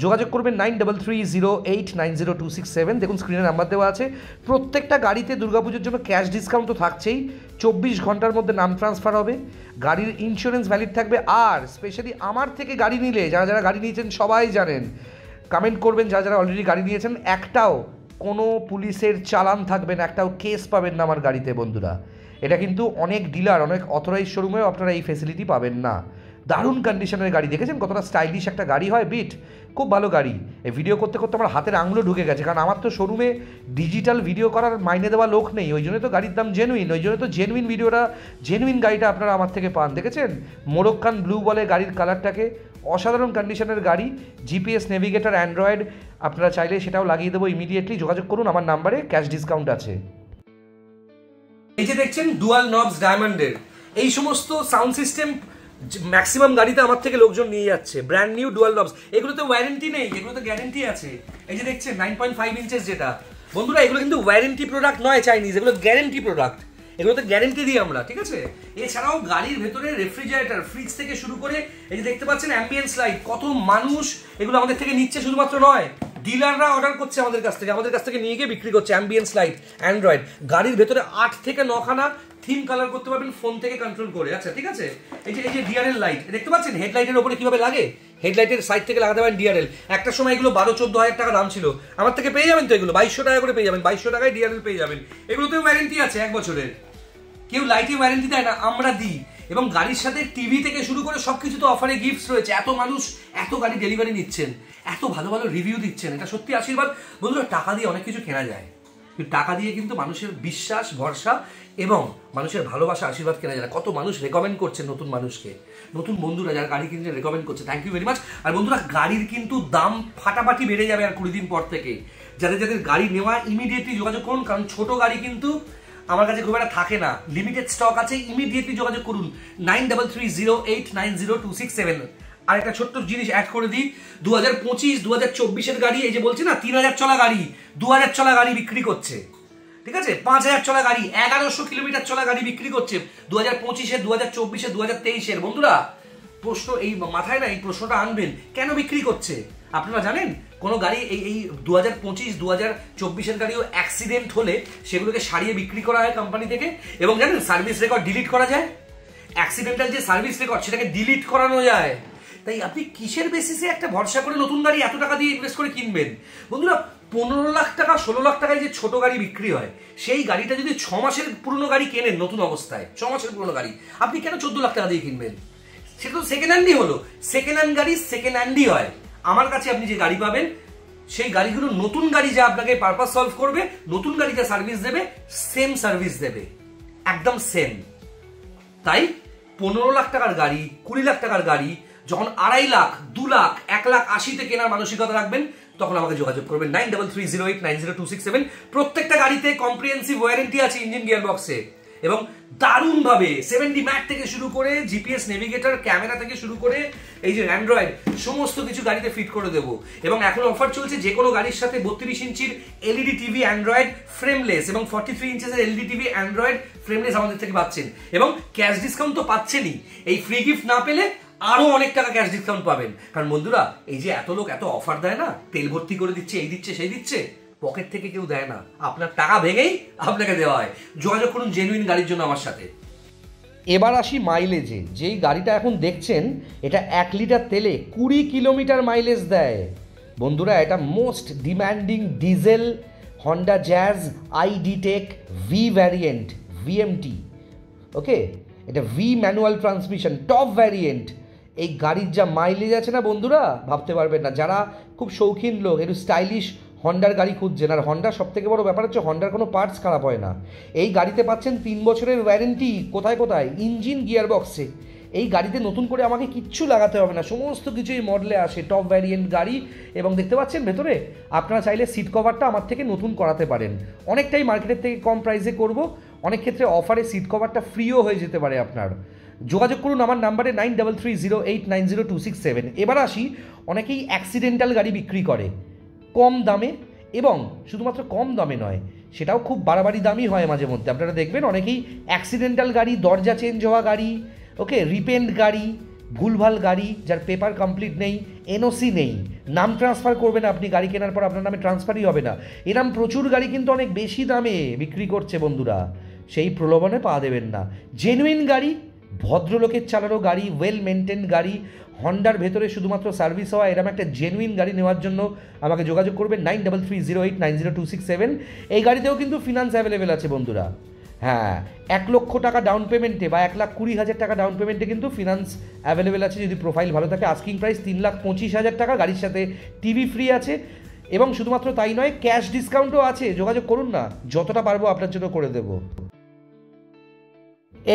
যোগাযোগ করবেন 9330890267। দেখুন স্ক্রিনে নাম্বার দেওয়া আছে। প্রত্যেকটা গাড়িতে দুর্গাপুজোর জন্য ক্যাশ ডিসকাউন্ট তো থাকছেই, 24 ঘন্টার মধ্যে নাম ট্রান্সফার হবে, গাড়ির ইন্স্যুরেন্স ভ্যালিড থাকবে। আর স্পেশালি আমার থেকে গাড়ি নিলে, যারা যারা গাড়ি নিয়েছেন সবাই জানেন, কমেন্ট করবেন যারা যারা অলরেডি গাড়ি নিয়েছেন, একটাও কোনো পুলিশের চালান থাকবে না, একটাও কেস পাবেন না আমার গাড়িতে বন্ধুরা। এটা কিন্তু অনেক ডিলার, অনেক অথরাইজ শোরুমেও আপনারা এই ফেসিলিটি পাবেন না। দারুণ কন্ডিশনের গাড়ি, দেখেছেন কতটা স্টাইলিশ একটা গাড়ি হয় বিট, খুব ভালো গাড়ি। এই ভিডিও করতে করতে আমার হাতের আঙুলো ঢুকে গেছে, কারণ আমার তো শোরুমে ডিজিটাল ভিডিও করার মাইনে দেওয়া লোক নেই, ওই জন্য তো গাড়ির দাম জেনুইন, ওই জন্য তো জেনুইন ভিডিওটা, জেনুইন গাড়িটা আপনারা আমার থেকে পান। দেখেছেন মোরক্কান ব্লু বলে গাড়ির কালারটাকে, অসাধারণ কন্ডিশনের গাড়ি, জিপিএস, নেভিগেটর, অ্যান্ড্রয়েড, আপনারা চাইলে সেটাও লাগিয়ে দেবো ইমিডিয়েটলি। যোগাযোগ করুন আমার নাম্বারে, ক্যাশ ডিসকাউন্ট আছে। এই যে দেখছেন ডুয়াল নবস ডায়মন্ডের এই সমস্ত সাউন্ড সিস্টেম ম্যাক্সিমাম গাড়িতে আমার থেকে লোকজন নিয়ে যাচ্ছে, ব্র্যান্ড নিউ ডুয়াল নবস। এগুলোতে ওয়ারেন্টি নেই, এগুলোতে গ্যারেন্টি আছে। এই যে দেখছেন 9.5 ইঞ্চেস যেটা, বন্ধুরা এগুলো কিন্তু ওয়ারেন্টি প্রোডাক্ট নয় চাইনিজ, এগুলো গ্যারেন্টি প্রোডাক্ট, এগুলোতে গ্যারেন্টি দিই আমরা, ঠিক আছে। এছাড়াও গাড়ির ভেতরে রেফ্রিজারেটর, ফ্রিজ থেকে শুরু করে এই যে দেখতে পাচ্ছেন অ্যাম্বিয়েন্স লাইট, কত মানুষ এগুলো আমাদের থেকে নিচ্ছে, শুধুমাত্র নয় ডিলাররা অর্ডার করছে আমাদের কাছ থেকে নিয়ে গিয়ে বিক্রি করছে। অ্যাম্বিয়েন্স লাইট, অ্যান্ড্রয়েড, গাড়ির ভেতরে 8 থেকে 9 খানা থিম কালার করতে পারবেন ফোন থেকে কন্ট্রোল করে। আচ্ছা ঠিক আছে, এই যে ডিআরএল লাইট দেখতে পাচ্ছেন, হেডলাইটের ওপরে কিভাবে লাগে, হেডলাইটের সাইড থেকে লাগাতে পারেন ডিআরএল। একটা সময় এগুলো 12-14 হাজার টাকা দাম ছিল, আমার থেকে পেয়ে যাবেন তো এগুলো 2200 টাকা করে পেয়ে যাবেন, 2200 টাকায় ডিআরএল পেয়ে যাবেন। এগুলোতেও ওয়ারেন্টি আছে 1 বছরের। কেউ লাইটে ওয়ারেন্টি দেয় না, আমরা দিই। এবং গাড়ির সাথে টিভি থেকে শুরু করে সবকিছু তো অফারে গিফটস রয়েছে। এত মানুষ এত গাড়ি ডেলিভারি নিচ্ছেন, এত ভালো ভালো রিভিউ দিচ্ছেন, এটা সত্যি আশীর্বাদ। বন্ধুরা টাকা দিয়ে অনেক কিছু কেনা যায়, কিন্তু টাকা দিয়ে কিন্তু মানুষের বিশ্বাস, ভরসা এবং মানুষের ভালোবাসা, আশীর্বাদ কেনা যায় না। কত মানুষ রেকমেন্ড করছে নতুন মানুষকে, নতুন বন্ধুরা যারা গাড়ি কিনছে রেকমেন্ড করছে, থ্যাংক ইউ ভেরি মাচ। আর বন্ধুরা গাড়ির কিন্তু দাম ফাটাফাটি বেড়ে যাবে আর 20 দিন পর থেকে। যাদের যাদের গাড়ি নেওয়া ইমিডিয়েটলি যোগাযোগ করুন, কারণ ছোট গাড়ি কিন্তু আমার কাছে খুব একটা থাকে না, লিমিটেড স্টক আছে। ইমিডিয়েটলি যোগাযোগ করুন 9330890267। আর একটা ছোট্ট জিনিস অ্যাড করে দিই, 2025-2024 গাড়ি, এই যে বলছি না 3000 চলা গাড়ি, 2000 চলা গাড়ি বিক্রি করছে, ঠিক আছে, 5000 চলা গাড়ি, 1100 কিলোমিটার চলা গাড়ি বিক্রি করছে 2025-এ, 2024-এ, 2023-এর। বন্ধুরা প্রশ্ন এই মাথায় না, এই প্রশ্নটা আনবেন, কেন বিক্রি করছে আপনারা জানেন? কোনো গাড়ি এই 2025-2024-এর গাড়িও অ্যাক্সিডেন্ট হলে সেগুলোকে সারিয়ে বিক্রি করা হয় কোম্পানি থেকে। এবং জানেন সার্ভিস রেকর্ড ডিলিট করা যায়, অ্যাক্সিডেন্টাল যে সার্ভিস রেকর্ড সেটাকে ডিলিট করানো যায়। তাই আপনি কিসের বেসিসে একটা ভরসা করে নতুন গাড়ি এত টাকা দিয়ে ইনভেস্ট করে কিনবেন? বন্ধুরা 15 লাখ টাকা 16 লাখ টাকায় যে ছোট গাড়ি বিক্রি হয়, সেই গাড়িটা যদি 6 মাসের পুরনো গাড়ি কেনেন নতুন অবস্থায়, 6 মাসের পুরনো গাড়ি আপনি কেন 14 লাখ টাকা দিয়ে কিনবেন? সেটা তো সেকেন্ড হ্যান্ডই হলো। সেকেন্ড হ্যান্ড গাড়ি সেকেন্ড হ্যান্ডই হয়। আমার কাছে আপনি যে গাড়ি পাবেন সেই গাড়িগুলো নতুন গাড়ি যা আপনাকে পারপাস সলভ করবে, নতুন গাড়ি যা সার্ভিস দেবে সেম সার্ভিস দেবে, একদম সেম। তাই 15 লাখ টাকার গাড়ি, 20 লাখ টাকার গাড়ি যখন 2.5 লাখ, 2 লাখ, 1,80,000 কেনার মানসিকতা রাখবেন, তখন আমাকে যোগাযোগ করবেন 9330890267। প্রত্যেকটা গাড়িতে কম্প্রিহেন্সিভ ওয়ারেন্টি আছে ইঞ্জিন গিয়ার বক্সে, এবং দারুণভাবে 70 ম্যাট থেকে শুরু করে জিপিএস, নেভিগেটর, ক্যামেরা থেকে শুরু করে এই যে অ্যান্ড্রয়েড সমস্ত কিছু গাড়িতে ফিট করে দেবো। এবং এখন অফার চলছে, যে কোনো গাড়ির সাথে 32 ইঞ্চির এলইডি টিভি অ্যান্ড্রয়েড ফ্রেমলেস এবং 43 ইঞ্চের এলইডি টিভি অ্যান্ড্রয়েড ফ্রেমলেস আমাদের থেকে পাচ্ছেন। এবং ক্যাশ ডিসকাউন্ট তো পাচ্ছেনই, এই ফ্রি গিফট না পেলে আরো অনেক টাকা ক্যাশ ডিসকাউন্ট পাবেন। কারণ বন্ধুরা এই যে এত লোক এত অফার দেয় না, তেল ভর্তি করে দিচ্ছে, এই দিচ্ছে সেই দিচ্ছে, পকেট থেকে কেউ দেয় না, আপনার টাকা ভেঙেই আপনাকে দেওয়া হয়। যোগাযোগ করুন জেনুইন গাড়ির জন্য আমার সাথে। এবার আসি মাইলেজে। যেই গাড়িটা এখন দেখছেন এটা 1 লিটার তেলে 20 কিলোমিটার মাইলেজ দেয়। বন্ধুরা এটা most demanding diesel Honda Jazz iDTEC V variant, VMT. Okay, এটা V manual transmission top variant. এই গাড়ির যা মাইলেজ আছে না বন্ধুরা, ভাবতে পারবেন না। যারা খুব শৌখিন লোক, একটু স্টাইলিশ হন্ডার গাড়ি খুঁজছেন, আর হন্ডার সবথেকে বড় ব্যাপার হচ্ছে হন্ডার কোনো পার্টস খারাপ হয় না। এই গাড়িতে পাচ্ছেন 3 বছরের ওয়ারেন্টি। কোথায় কোথায়? ইঞ্জিন গিয়ার বক্সে এই গাড়িতে নতুন করে আমাকে কিচ্ছু লাগাতে হবে না, সমস্ত কিছু এই মডেলে আসে, টপ ভ্যারিয়েন্ট গাড়ি। এবং দেখতে পাচ্ছেন ভেতরে আপনারা চাইলে সিট কভারটা আমার থেকে নতুন করাতে পারেন, অনেকটাই মার্কেটের থেকে কম প্রাইসে করব, অনেক ক্ষেত্রে অফারে সিট কভারটা ফ্রিও হয়ে যেতে পারে আপনার। যোগাযোগ করুন আমার নাম্বারে 9330890267। এবার আসি, অনেকেই অ্যাক্সিডেন্টাল গাড়ি বিক্রি করে কম দামে, এবং শুধুমাত্র কম দামে নয়, সেটাও খুব বাড়াবাড়ি দামই হয় মাঝে মধ্যে। আপনারা দেখবেন অনেকেই অ্যাক্সিডেন্টাল গাড়ি, দরজা চেঞ্জ হওয়া গাড়ি, ওকে, রিপেন্ট গাড়ি, ভুলভাল গাড়ি, যার পেপার কমপ্লিট নেই, এনওসি নেই, নাম ট্রান্সফার করবেন আপনি গাড়ি কেনার পর আপনার নামে ট্রান্সফারই হবে না, এরম প্রচুর গাড়ি কিন্তু অনেক বেশি দামে বিক্রি করছে বন্ধুরা। সেই প্রলোভনে পা দেবেন না। জেনুইন গাড়ি, ভদ্রলোকের চালানো গাড়ি, ওয়েল মেনটেন গাড়ি, হন্ডার ভেতরে শুধুমাত্র সার্ভিস হওয়া এরকম একটা জেনুইন গাড়ি নেওয়ার জন্য আমাকে যোগাযোগ করবেন 9330890267। এই গাড়িতেও কিন্তু ফিনান্স অ্যাভেলেবেল আছে বন্ধুরা। হ্যাঁ, 1 লক্ষ টাকা ডাউন পেমেন্টে বা 1,20,000 টাকা ডাউন পেমেন্টে কিন্তু ফিনান্স অ্যাভেলেবেল আছে যদি প্রোফাইল ভালো থাকে। আস্কিং প্রাইস 3,25,000 টাকা, গাড়ির সাথে টিভি ফ্রি আছে, এবং শুধুমাত্র তাই নয়, ক্যাশ ডিসকাউন্টও আছে। যোগাযোগ করুন না, যতটা পারবো আপনার জন্য করে দেবো।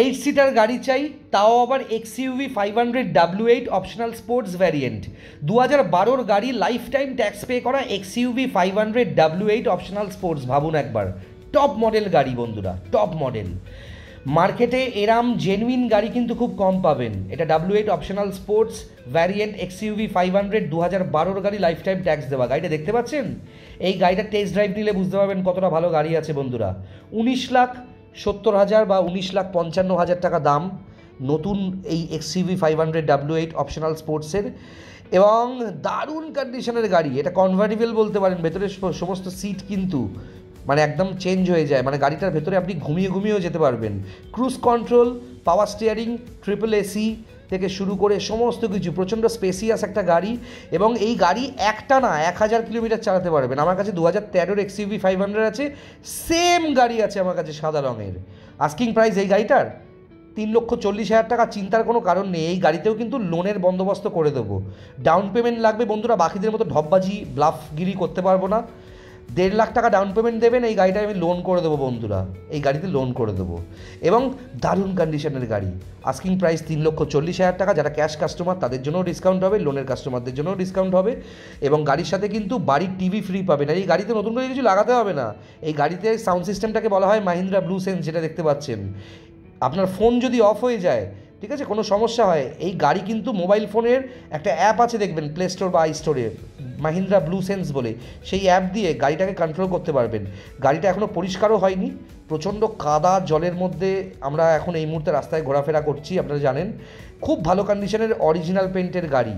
8 সিটার গাড়ি চাই, তাও আবার XUV 500 W8 optional sports variant. 2012 গাড়ি, লাইফ টাইম ট্যাক্স পে করা XUV 500 W8 অপশনাল স্পোর্টস। ভাবুন একবার, টপ মডেল গাড়ি বন্ধুরা, টপ মডেল। মার্কেটে এরাম জেনুইন গাড়ি কিন্তু খুব কম পাবেন। এটা W8 optional sports variant XUV 500 2012 গাড়ি, লাইফ টাইম ট্যাক্স দেওয়া। গাড়িটা দেখতে পাচ্ছেন? এই গাড়িটা টেস্ট ড্রাইভ নিলে বুঝতে পারবেন কতটা ভালো গাড়ি আছে বন্ধুরা। 19,70,000 বা 19,55,000 টাকা দাম নতুন এই XUV 500 W8 অপশনাল স্পোর্টসের, এবং দারুণ কন্ডিশনের গাড়ি। এটা কনভার্টিবল বলতে পারেন, ভেতরে সমস্ত সিট কিন্তু মানে একদম চেঞ্জ হয়ে যায়, মানে গাড়িটার ভেতরে আপনি ঘুমিয়ে ঘুমিয়েও যেতে পারবেন। Cruise control, power steering, triple AC থেকে শুরু করে সমস্ত কিছু, প্রচণ্ড স্পেসিয়াস একটা গাড়ি। এবং এই গাড়ি একটা না 1000 কিলোমিটার চালাতে পারবেন। আমার কাছে 2013 XUV 500 আছে, সেম গাড়ি আছে আমার কাছে সাদা রঙের। আস্কিং প্রাইস এই গাড়িটার 3,40,000 টাকা। চিন্তার কোনো কারণ নেই, এই গাড়িতেও কিন্তু লোনের বন্দোবস্ত করে দেবো। ডাউন পেমেন্ট লাগবে বন্ধুরা, বাকিদের মতো ঢপবাজি ব্লাফগিরি করতে পারবো না। 1.5 লাখ টাকা ডাউন পেমেন্ট দেবেন, এই গাড়িটা আমি লোন করে দেবো বন্ধুরা, এই গাড়িতে লোন করে দেবো। এবং দারুণ কন্ডিশনের গাড়ি। আস্কিং প্রাইস 3,40,000 টাকা। যারা ক্যাশ কাস্টমার তাদের জন্যও ডিসকাউন্ট হবে, লোনের কাস্টমারদের জন্যও ডিসকাউন্ট হবে, এবং গাড়ির সাথে কিন্তু বাড়ির টিভি ফ্রি পাবেন। আর এই গাড়িতে নতুন করে কিছু লাগাতে হবে না। এই গাড়িতে সাউন্ড সিস্টেমটাকে বলা হয় মাহিন্দ্রা ব্লু সেন্স, যেটা দেখতে পাচ্ছেন। আপনার ফোন যদি অফ হয়ে যায়, ঠিক আছে, কোনো সমস্যা হয়, এই গাড়ি কিন্তু মোবাইল ফোনের একটা অ্যাপ আছে দেখবেন প্লে স্টোর বা আই স্টোরে, মাহিন্দ্রা ব্লু সেন্স বলে, সেই অ্যাপ দিয়ে গাড়িটাকে কন্ট্রোল করতে পারবেন। গাড়িটা এখনও পরিষ্কারও হয়নি, প্রচণ্ড কাদা জলের মধ্যে আমরা এখন এই মুহূর্তে রাস্তায় ঘোরাফেরা করছি, আপনারা জানেন। খুব ভালো কন্ডিশনের অরিজিনাল পেন্টের গাড়ি,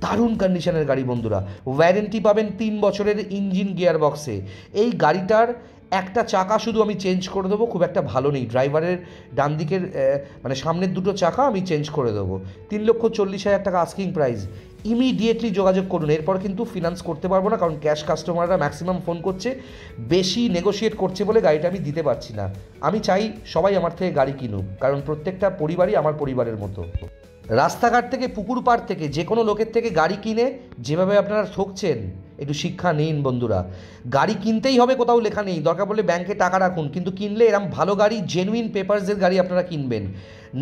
দারুণ কন্ডিশনের গাড়ি বন্ধুরা। ওয়ারেন্টি পাবেন 3 বছরের ইঞ্জিন গিয়ার বক্সে। এই গাড়িটার একটা চাকা শুধু আমি চেঞ্জ করে দেবো, খুব একটা ভালো নেই, ড্রাইভারের ডান দিকের মানে সামনের দুটো চাকা আমি চেঞ্জ করে দেবো। 3,40,000 টাকা আস্কিং প্রাইস। ইমিডিয়েটলি যোগাযোগ করুন, এরপর কিন্তু ফিনান্স করতে পারবো না, কারণ ক্যাশ কাস্টমাররা ম্যাক্সিমাম ফোন করছে, বেশি নেগোশিয়েট করছে বলে গাড়িটা আমি দিতে পারছি না। আমি চাই সবাই আমার থেকে গাড়ি কিনুক, কারণ প্রত্যেকটা পরিবারই আমার পরিবারের মতো। রাস্তাঘাট থেকে, পুকুর পাড় থেকে, যে কোনো লোকের থেকে গাড়ি কিনে যেভাবে আপনারা ঠকছেন, একটু শিক্ষা নিন বন্ধুরা। গাড়ি কিনতেই হবে, কোথাও লেখা নেই, দরকার পড়লে ব্যাংকে টাকা রাখুন, কিন্তু কিনলে এরম ভালো গাড়ি, জেনুইন পেপারসের গাড়ি আপনারা কিনবেন।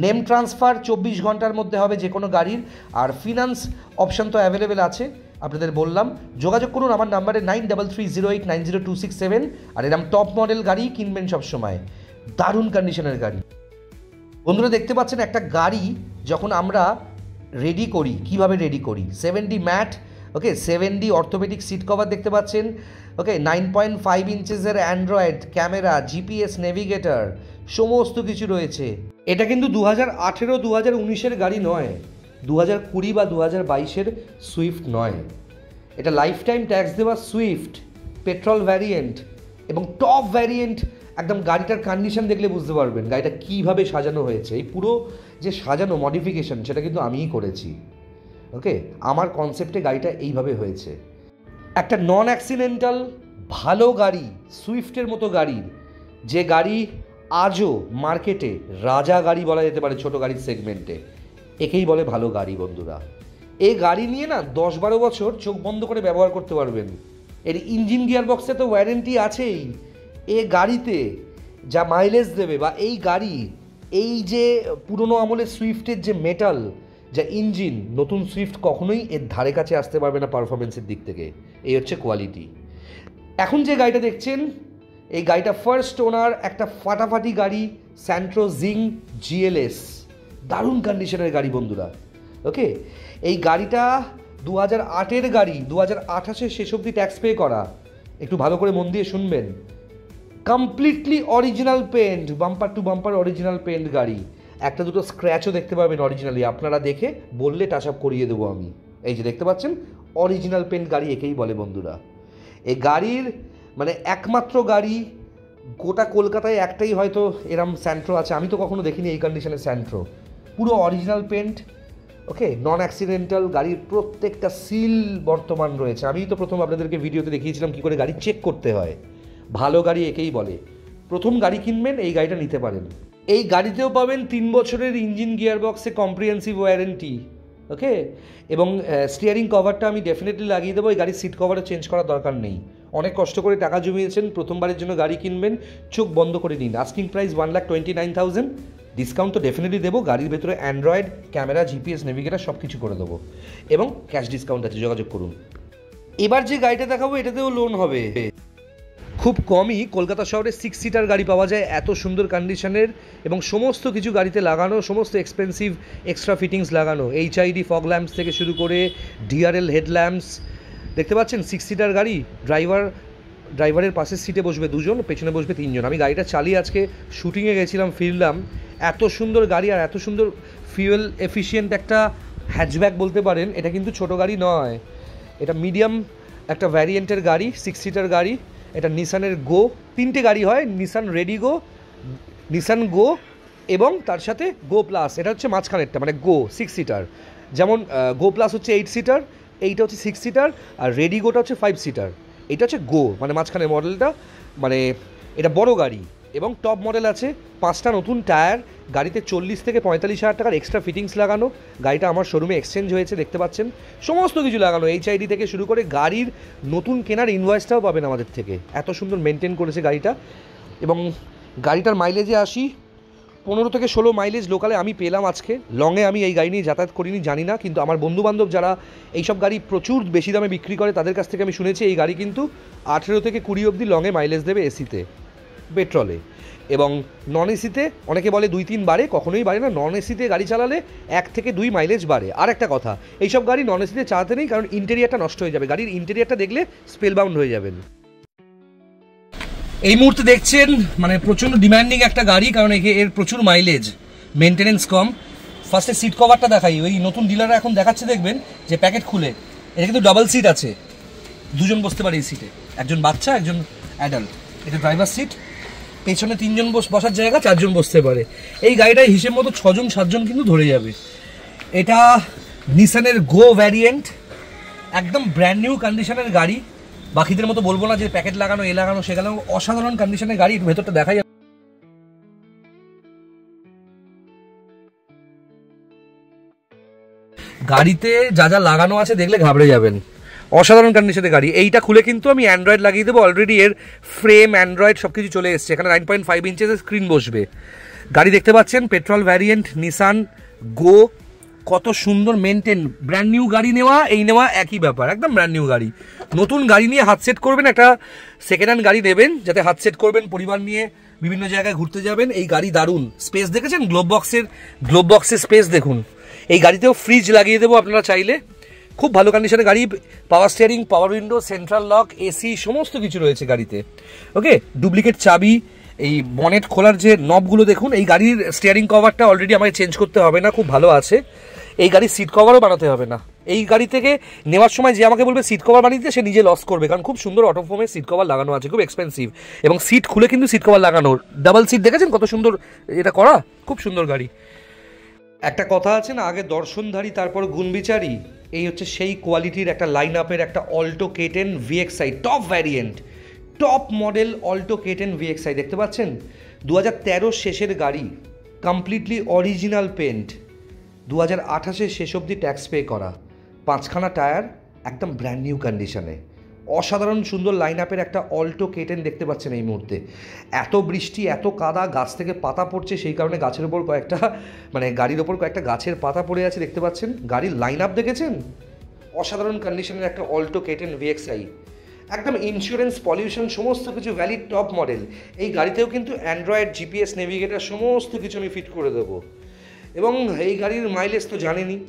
নেম ট্রান্সফার 24 ঘন্টার মধ্যে হবে যে কোনো গাড়ির, আর ফিনান্স অপশান তো অ্যাভেলেবেল আছে আপনাদের বললাম। যোগাযোগ করুন আমার নাম্বারে 9330890267। আর এরম টপ মডেল গাড়ি কিনবেন সবসময়, দারুণ কন্ডিশনের গাড়ি। বন্ধুরা দেখতে পাচ্ছেন একটা গাড়ি যখন আমরা রেডি করি, কিভাবে রেডি করি, 7D ম্যাট, ওকে, 7D অর্থোপেডিক সিট কভার দেখতে পাচ্ছেন, ওকে, 9.5 ইঞ্চেসের অ্যান্ড্রয়েড ক্যামেরা, জিপিএস নেভিগেটর, সমস্ত কিছু রয়েছে। এটা কিন্তু 2018 2019-এর গাড়ি নয়, 2020 বা 2022-এর সুইফট নয়, এটা লাইফ টাইম ট্যাক্স দেওয়া সুইফট পেট্রোল ভ্যারিয়েন্ট, এবং টপ ভ্যারিয়েন্ট। একদম গাড়িটার কন্ডিশন দেখলে বুঝতে পারবেন গাড়িটা কীভাবে সাজানো হয়েছে। এই পুরো যে সাজানো মডিফিকেশন, সেটা কিন্তু আমিই করেছি, ওকে। আমার কনসেপ্টে গাড়িটা এইভাবে হয়েছে। একটা নন অ্যাক্সিডেন্টাল ভালো গাড়ি, সুইফটের মতো গাড়ির, যে গাড়ি আজও মার্কেটে রাজা গাড়ি বলা যেতে পারে ছোটো গাড়ির সেগমেন্টে, একেই বলে ভালো গাড়ি বন্ধুরা। এই গাড়ি নিয়ে না 10-12 বছর চোখ বন্ধ করে ব্যবহার করতে পারবেন। এর ইঞ্জিন গিয়ার বক্সে তো ওয়ারেন্টি আছেই। এ গাড়িতে যা মাইলেজ দেবে, বা এই গাড়ি এই যে পুরনো আমলের সুইফটের যে মেটাল, যা ইঞ্জিন, নতুন সুইফট কখনোই এর ধারে কাছে আসতে পারবে না পারফরমেন্সের দিক থেকে। এই হচ্ছে কোয়ালিটি। এখন যে গাড়িটা দেখছেন, এই গাড়িটা ফার্স্ট ওনার একটা ফাটাফাটি গাড়ি, স্যান্ট্রো জিং GLS, দারুণ কন্ডিশনের গাড়ি বন্ধুরা। ওকে, এই গাড়িটা 2008-এর গাড়ি, 2028-এ শেষ অবধি ট্যাক্স পে করা। একটু ভালো করে মন দিয়ে শুনবেন। Completely original paint, bumper to bumper original paint গাড়ি। একটা দুটো স্ক্র্যাচও দেখতে পাবেন অরিজিনালি, আপনারা দেখে বললে টাচ আপ করিয়ে দেবো আমি। এই যে দেখতে পাচ্ছেন অরিজিনাল পেন্ট গাড়ি, একেই বলে বন্ধুরা। এই গাড়ির মানে একমাত্র গাড়ি গোটা কলকাতায় একটাই হয়তো এরম স্যান্ট্রো আছে, আমি তো কখনো দেখিনি এই কন্ডিশনের স্যান্ট্রো। পুরো অরিজিনাল পেন্ট, ওকে, নন অ্যাক্সিডেন্টাল। গাড়ির প্রত্যেকটা সিল বর্তমান রয়েছে। আমি তো প্রথম আপনাদেরকে ভিডিওতে দেখিয়েছিলাম কী করে গাড়ি চেক করতে হয়। ভালো গাড়ি একেই বলে। প্রথম গাড়ি কিনবেন এই গাড়িটা নিতে পারেন। এই গাড়িতেও পাবেন 3 বছরের ইঞ্জিন গিয়ারবক্সে কম্প্রিহেন্সিভ ওয়ারেন্টি, ওকে। এবং স্টিয়ারিং কভারটা আমি ডেফিনেটলি লাগিয়ে দেবো। এই গাড়ির সিট কভারও চেঞ্জ করার দরকার নেই। অনেক কষ্ট করে টাকা জমিয়েছেন, প্রথমবারের জন্য গাড়ি কিনবেন, চোখ বন্ধ করে নিন। আস্কিং প্রাইস 1,29,000, ডিসকাউন্ট তো ডেফিনেটলি দেবো। গাড়ির ভেতরে অ্যান্ড্রয়েড ক্যামেরা, GPS নেভিগেটার সব কিছু করে দেবো, এবং ক্যাশ ডিসকাউন্ট আছে, যোগাযোগ করুন। এবার যে গাড়িটা দেখাবো এটাতেও লোন হবে। খুব কমই কলকাতা শহরে 6 সিটার গাড়ি পাওয়া যায় এত সুন্দর কন্ডিশনের, এবং সমস্ত কিছু গাড়িতে লাগানো, সমস্ত এক্সপেন্সিভ এক্সট্রা ফিটিংস লাগানো। HID ফগ ল্যাম্পস থেকে শুরু করে DRL হেডল্যাম্পস দেখতে পাচ্ছেন। 6 সিটার গাড়ি, ড্রাইভারের পাশের সিটে বসবে 2 জন, পেছনে বসবে 3 জন। আমি গাড়িটা চালিয়ে আজকে শুটিংয়ে গেছিলাম, ফিরলাম। এত সুন্দর গাড়ি আর এত সুন্দর ফিউয়েল এফিশিয়েন্ট একটা হ্যাচব্যাক বলতে পারেন। এটা কিন্তু ছোট গাড়ি নয়, এটা মিডিয়াম একটা ভ্যারিয়েন্টের গাড়ি, 6 সিটার গাড়ি। এটা নিসানের গো, 3টে গাড়ি হয়, নিসান রেডিগো, নিসান গো এবং তার সাথে গো প্লাস। এটা হচ্ছে মাঝখানেরটা, মানে গো 6 সিটার। যেমন গো প্লাস হচ্ছে 8 সিটার, এইটা হচ্ছে 6 সিটার, আর রেডিগোটা হচ্ছে 5 সিটার। এটা হচ্ছে গো, মানে মাঝখানের মডেলটা, মানে এটা বড় গাড়ি। এবং টপ মডেল আছে, 5টা নতুন টায়ার, গাড়িতে 40 থেকে 45 হাজার টাকার এক্সট্রা ফিটিংস লাগানো। গাড়িটা আমার শোরুমে এক্সচেঞ্জ হয়েছে, দেখতে পাচ্ছেন সমস্ত কিছু লাগানো। HID থেকে শুরু করে গাড়ির নতুন কেনার ইনভয়েসটাও পাবেন আমাদের থেকে। এত সুন্দর মেনটেন করেছে গাড়িটা। এবং গাড়িটার মাইলেজে আসি, 15 থেকে 16 মাইলেজ লোকালে আমি পেলাম আজকে। লংয়ে আমি এই গাড়ি নিয়ে যাতায়াত করিনি, জানি না, কিন্তু আমার বন্ধুবান্ধব যারা এইসব গাড়ি প্রচুর বেশি দামে বিক্রি করে তাদের কাছ থেকে আমি শুনেছি এই গাড়ি কিন্তু 18 থেকে 20 অবধি লংয়ে মাইলেজ দেবে এসিতে, পেট্রোলে। এবং নন এসিতে অনেকে বলে 2-3 বাড়ে, কখনোই বাড়ে না। নন এসিতে গাড়ি চালালে 1 থেকে 2 মাইলেজ বাড়ে। আর একটা কথা, এইসব গাড়ি নন এসিতে চালাতে নেই, কারণ ইন্টেরিয়ারটা নষ্ট হয়ে যাবে। গাড়ির ইন্টেরিয়ারটা দেখলে স্পেলবাউন্ড হয়ে যাবেন। এই মুহূর্তে দেখছেন মানে প্রচণ্ড ডিম্যান্ডিং একটা গাড়ি, কারণ এর প্রচুর মাইলেজ, মেনটেনেন্স কম। ফার্স্টে সিট কভারটা দেখাই। ওই নতুন ডিলাররা এখন দেখাচ্ছে, দেখবেন যে প্যাকেট খুলে, এটা কিন্তু ডাবল সিট আছে, 2 জন বসতে পারে এই সিটে, একজন বাচ্চা একজন অ্যাডাল্ট। এটা ড্রাইভার সিট, পেছনে 3 জন বসার জায়গা, 4 জন বসতে পারে। এই গাড়িটায় হিসেব মতো 6 জন 7 জন কিন্তু ধরে যাবে। এটা নিসানের গো ভ্যারিয়েন্ট, একদম ব্র্যান্ড নিউ কন্ডিশনের গাড়ি। বাকিদের মতো বলবো না যে প্যাকেট লাগানো, এ লাগানো, সে লাগানো, অসাধারণ কন্ডিশনের গাড়ি। ভেতরটা দেখাই। গাড়িতে যা যা লাগানো আছে দেখলে ঘাবড়ে যাবেন, অসাধারণ কন্ডিশনের গাড়ি। এইটা খুলে কিন্তু আমি অ্যান্ড্রয়েড লাগিয়ে দেবো। অলরেডি এর ফ্রেম, অ্যান্ড্রয়েড সব কিছু চলে এসছে। এখানে 9.5 ইঞ্চেসের স্ক্রিন বসবে। গাড়ি দেখতে পাচ্ছেন, পেট্রোল ভ্যারিয়েন্ট নিসান গো, কত সুন্দর মেনটেন। ব্র্যান্ড নিউ গাড়ি নেওয়া এই নেওয়া একই ব্যাপার, একদম ব্র্যান্ড নিউ গাড়ি। নতুন গাড়ি নিয়ে হাত সেট করবেন, একটা সেকেন্ড হ্যান্ড গাড়ি নেবেন যাতে হাত সেট করবেন, পরিবার নিয়ে বিভিন্ন জায়গায় ঘুরতে যাবেন। এই গাড়ি দারুণ। স্পেস দেখেছেন, গ্লোব বক্সের স্পেস দেখুন। এই গাড়িতেও ফ্রিজ লাগিয়ে দেবো আপনারা চাইলে। খুব ভালো কন্ডিশনের গাড়ি, পাওয়ার স্টিয়ারিং, পাওয়ার উইন্ডো, সেন্ট্রাল লক, এসি সমস্ত কিছু রয়েছে গাড়িতে, ওকে। ডুপ্লিকেট চাবি, এই বনেট খোলার যে নবগুলো দেখুন। এই গাড়ির স্টিয়ারিং কভারটা অলরেডি আমাকে চেঞ্জ করতে হবে না, খুব ভালো আছে। এই গাড়ির সিট কভারও বানাতে হবে না। এই গাড়ি থেকে নেওয়ার সময় যে আমাকে বলবে সিট কভার বানিয়ে দিতে, সে নিজে লস করবে, কারণ খুব সুন্দর অটোফোমের সিট কভার লাগানো আছে, খুব এক্সপেন্সিভ। এবং সিট খুলে কিন্তু সিট কভার লাগানো, ডাবল সিট দেখেছেন কত সুন্দর এটা করা, খুব সুন্দর গাড়ি। একটা কথা আছে না, আগে দর্শনধারী তারপর গুণবিচারী। এই হচ্ছে সেই কোয়ালিটির একটা লাইন আপের একটা Alto K10 VXI top variant, top model Alto K10 VXI দেখতে পাচ্ছেন। 2013 শেষের গাড়ি, কমপ্লিটলি অরিজিনাল পেন্ট, 2028 শেষ অবধি ট্যাক্স পে করা, 5খানা টায়ার, একদম ব্র্যান্ড নিউ কন্ডিশনে। অসাধারণ সুন্দর লাইন আপের একটা অল্টো কেটেন দেখতে পাচ্ছেন এই মুহূর্তে। এত বৃষ্টি, এত কাদা, গাছ থেকে পাতা পড়ছে, সেই কারণে গাছের ওপর কয়েকটা গাড়ির ওপর কয়েকটা গাছের পাতা পড়ে আছে দেখতে পাচ্ছেন। গাড়ির লাইন আপ দেখেছেন? অসাধারণ কন্ডিশনের একটা অল্টো কেটেন VXI, একদম ইন্স্যুরেন্স, পলিউশন সমস্ত কিছু ভ্যালিড, টপ মডেল। এই গাড়িতেও কিন্তু অ্যান্ড্রয়েড GPS নেভিগেটর সমস্ত কিছু আমি ফিট করে দেবো। এবং এই গাড়ির মাইলেজ তো জানেনই,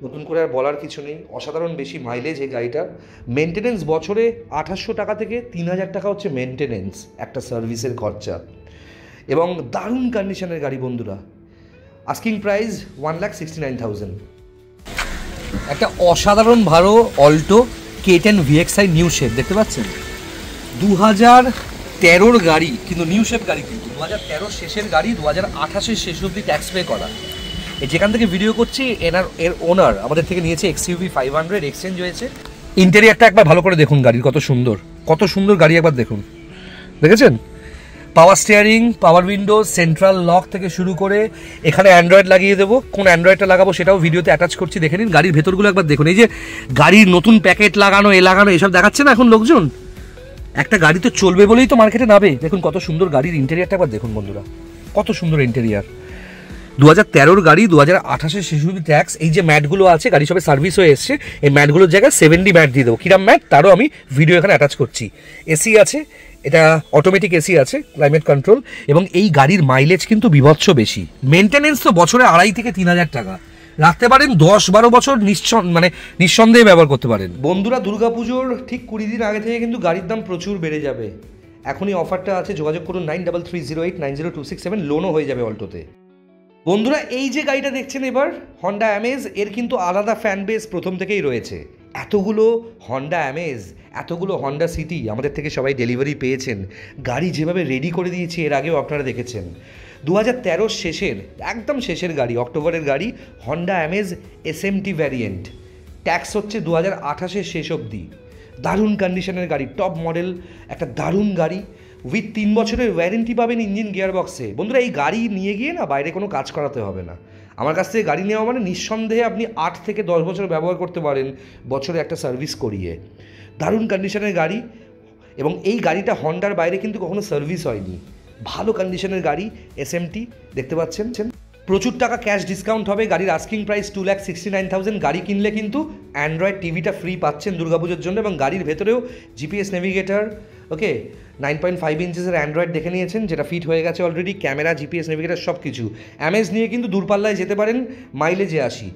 নতুন করে আর বলার কিছু নেই, অসাধারণ বেশি মাইলেজ এই গাড়িটা। মেনটেনেন্স বছরে 2800 টাকা থেকে 3000 টাকা হচ্ছে মেনটেনেন্স, একটা সার্ভিসের খরচা। এবং দারুণ কন্ডিশনের গাড়ি বন্ধুরা। Asking price 1,69,000। একটা অসাধারণ ভালো Alto K10 VXI new shape দেখতে পাচ্ছেন। 2013 গাড়ি, কিন্তু নিউ শেপ গাড়ি, কিন্তু 2013 শেষের গাড়ি, 2028 শেষ অবধি ট্যাক্স পে করা। যেখান থেকে ভিডিও করছি এর ওনার আমাদের থেকে নিয়েছে XUV 500, এক্সচেঞ্জ হয়েছে। ইন্টেরিয়ারটা একবার ভালো করে দেখুন, গাড়ির কত সুন্দর, কত সুন্দর গাড়ি একবার দেখুন, দেখেছেন? পাওয়ার স্টিয়ারিং, পাওয়ার উইন্ডোজ, সেন্ট্রাল লক থেকে শুরু করে এখানে অ্যান্ড্রয়েড লাগিয়ে দেবো। কোন অ্যান্ড্রয়েডটা লাগাবো সেটাও ভিডিওতে অ্যাটাচ করছি, দেখে নিন। গাড়ির ভেতরগুলো একবার দেখুন, এই যে গাড়ির নতুন প্যাকেট লাগানো, লাগানো এসব দেখাচ্ছে না এখন লোকজন। একটা গাড়ি তো চলবে বলেই তো মার্কেটে নাবে। দেখুন কত সুন্দর গাড়ির ইন্টেরিয়ারটা একবার দেখুন বন্ধুরা, কত সুন্দর ইন্টেরিয়ার। 2013 গাড়ি, 2028 শেষ অবধি ট্যাক্স। এই যে ম্যাটগুলো আছে, গাড়ি সবে সার্ভিস হয়ে এসছে, এই ম্যাটগুলোর জায়গায় 7D ম্যাট দিয়ে দেবো। কিরাম ম্যাট তারও আমি ভিডিও এখানে অ্যাটাচ করছি। এসি আছে, এটা অটোমেটিক এসি আছে, ক্লাইমেট কন্ট্রোল। এবং এই গাড়ির মাইলেজ কিন্তু বিভৎস বেশি। মেনটেনেন্স তো বছরে 2,500 থেকে 3,000 টাকা রাখতে পারেন, 10-12 বছর নিঃসন্দেহে ব্যবহার করতে পারেন। বন্ধুরা, দুর্গাপুজোর ঠিক 20 দিন আগে থেকে কিন্তু গাড়ির দাম প্রচুর বেড়ে যাবে। এখনই অফারটা আছে, যোগাযোগ করুন 9330890267, লোনও হয়ে যাবে অল্টোতে। বন্ধুরা, এই যে গাড়িটা দেখছেন এবার, হন্ডা অ্যামেজ, এর কিন্তু আলাদা ফ্যান বেস প্রথম থেকেই রয়েছে। এতগুলো হন্ডা অ্যামেজ, এতগুলো হন্ডা সিটি আমাদের থেকে সবাই ডেলিভারি পেয়েছেন। গাড়ি যেভাবে রেডি করে দিয়েছি এর আগেও আপনারা দেখেছেন। 2013 শেষের, একদম শেষের গাড়ি, অক্টোবরের গাড়ি, Honda amaze SMT variant. Tax হচ্ছে 2028 শেষ অবধি। দারুণ কন্ডিশনের গাড়ি, টপ মডেল, একটা দারুণ গাড়ি। উইথ 3 বছরের ওয়ারেন্টি পাবেন ইঞ্জিন গিয়ারবক্সে। বন্ধুরা, এই গাড়ি নিয়ে গিয়ে না বাইরে কোনো কাজ করাতে হবে না। আমার কাছ থেকে গাড়ি নেওয়া মানে নিঃসন্দেহে আপনি 8 থেকে 10 বছর ব্যবহার করতে পারেন, বছরে একটা সার্ভিস করিয়ে। দারুণ কন্ডিশনের গাড়ি। এবং এই গাড়িটা হন্ডার বাইরে কিন্তু কখনো সার্ভিস হয়নি। ভালো কন্ডিশনের গাড়ি, SMT দেখতে পাচ্ছেন। প্রচুর টাকা ক্যাশ ডিসকাউন্ট হবে। গাড়ির আস্কিং প্রাইস 2,69,000। গাড়ি কিনলে কিন্তু অ্যান্ড্রয়েড টিভিটা ফ্রি পাচ্ছেন দুর্গাপুজোর জন্য। এবং গাড়ির ভেতরেও GPS নেভিগেটর, ওকে, 9.5 ইঞ্চেসের অ্যান্ড্রয়েড দেখে নিয়েছেন, যেটা ফিট হয়ে গেছে অলরেডি। ক্যামেরা, GPS নেভিগেটর সব কিছু। অ্যামেজ নিয়ে কিন্তু দূরপাল্লায় যেতে পারেন, মাইলেজে আসি।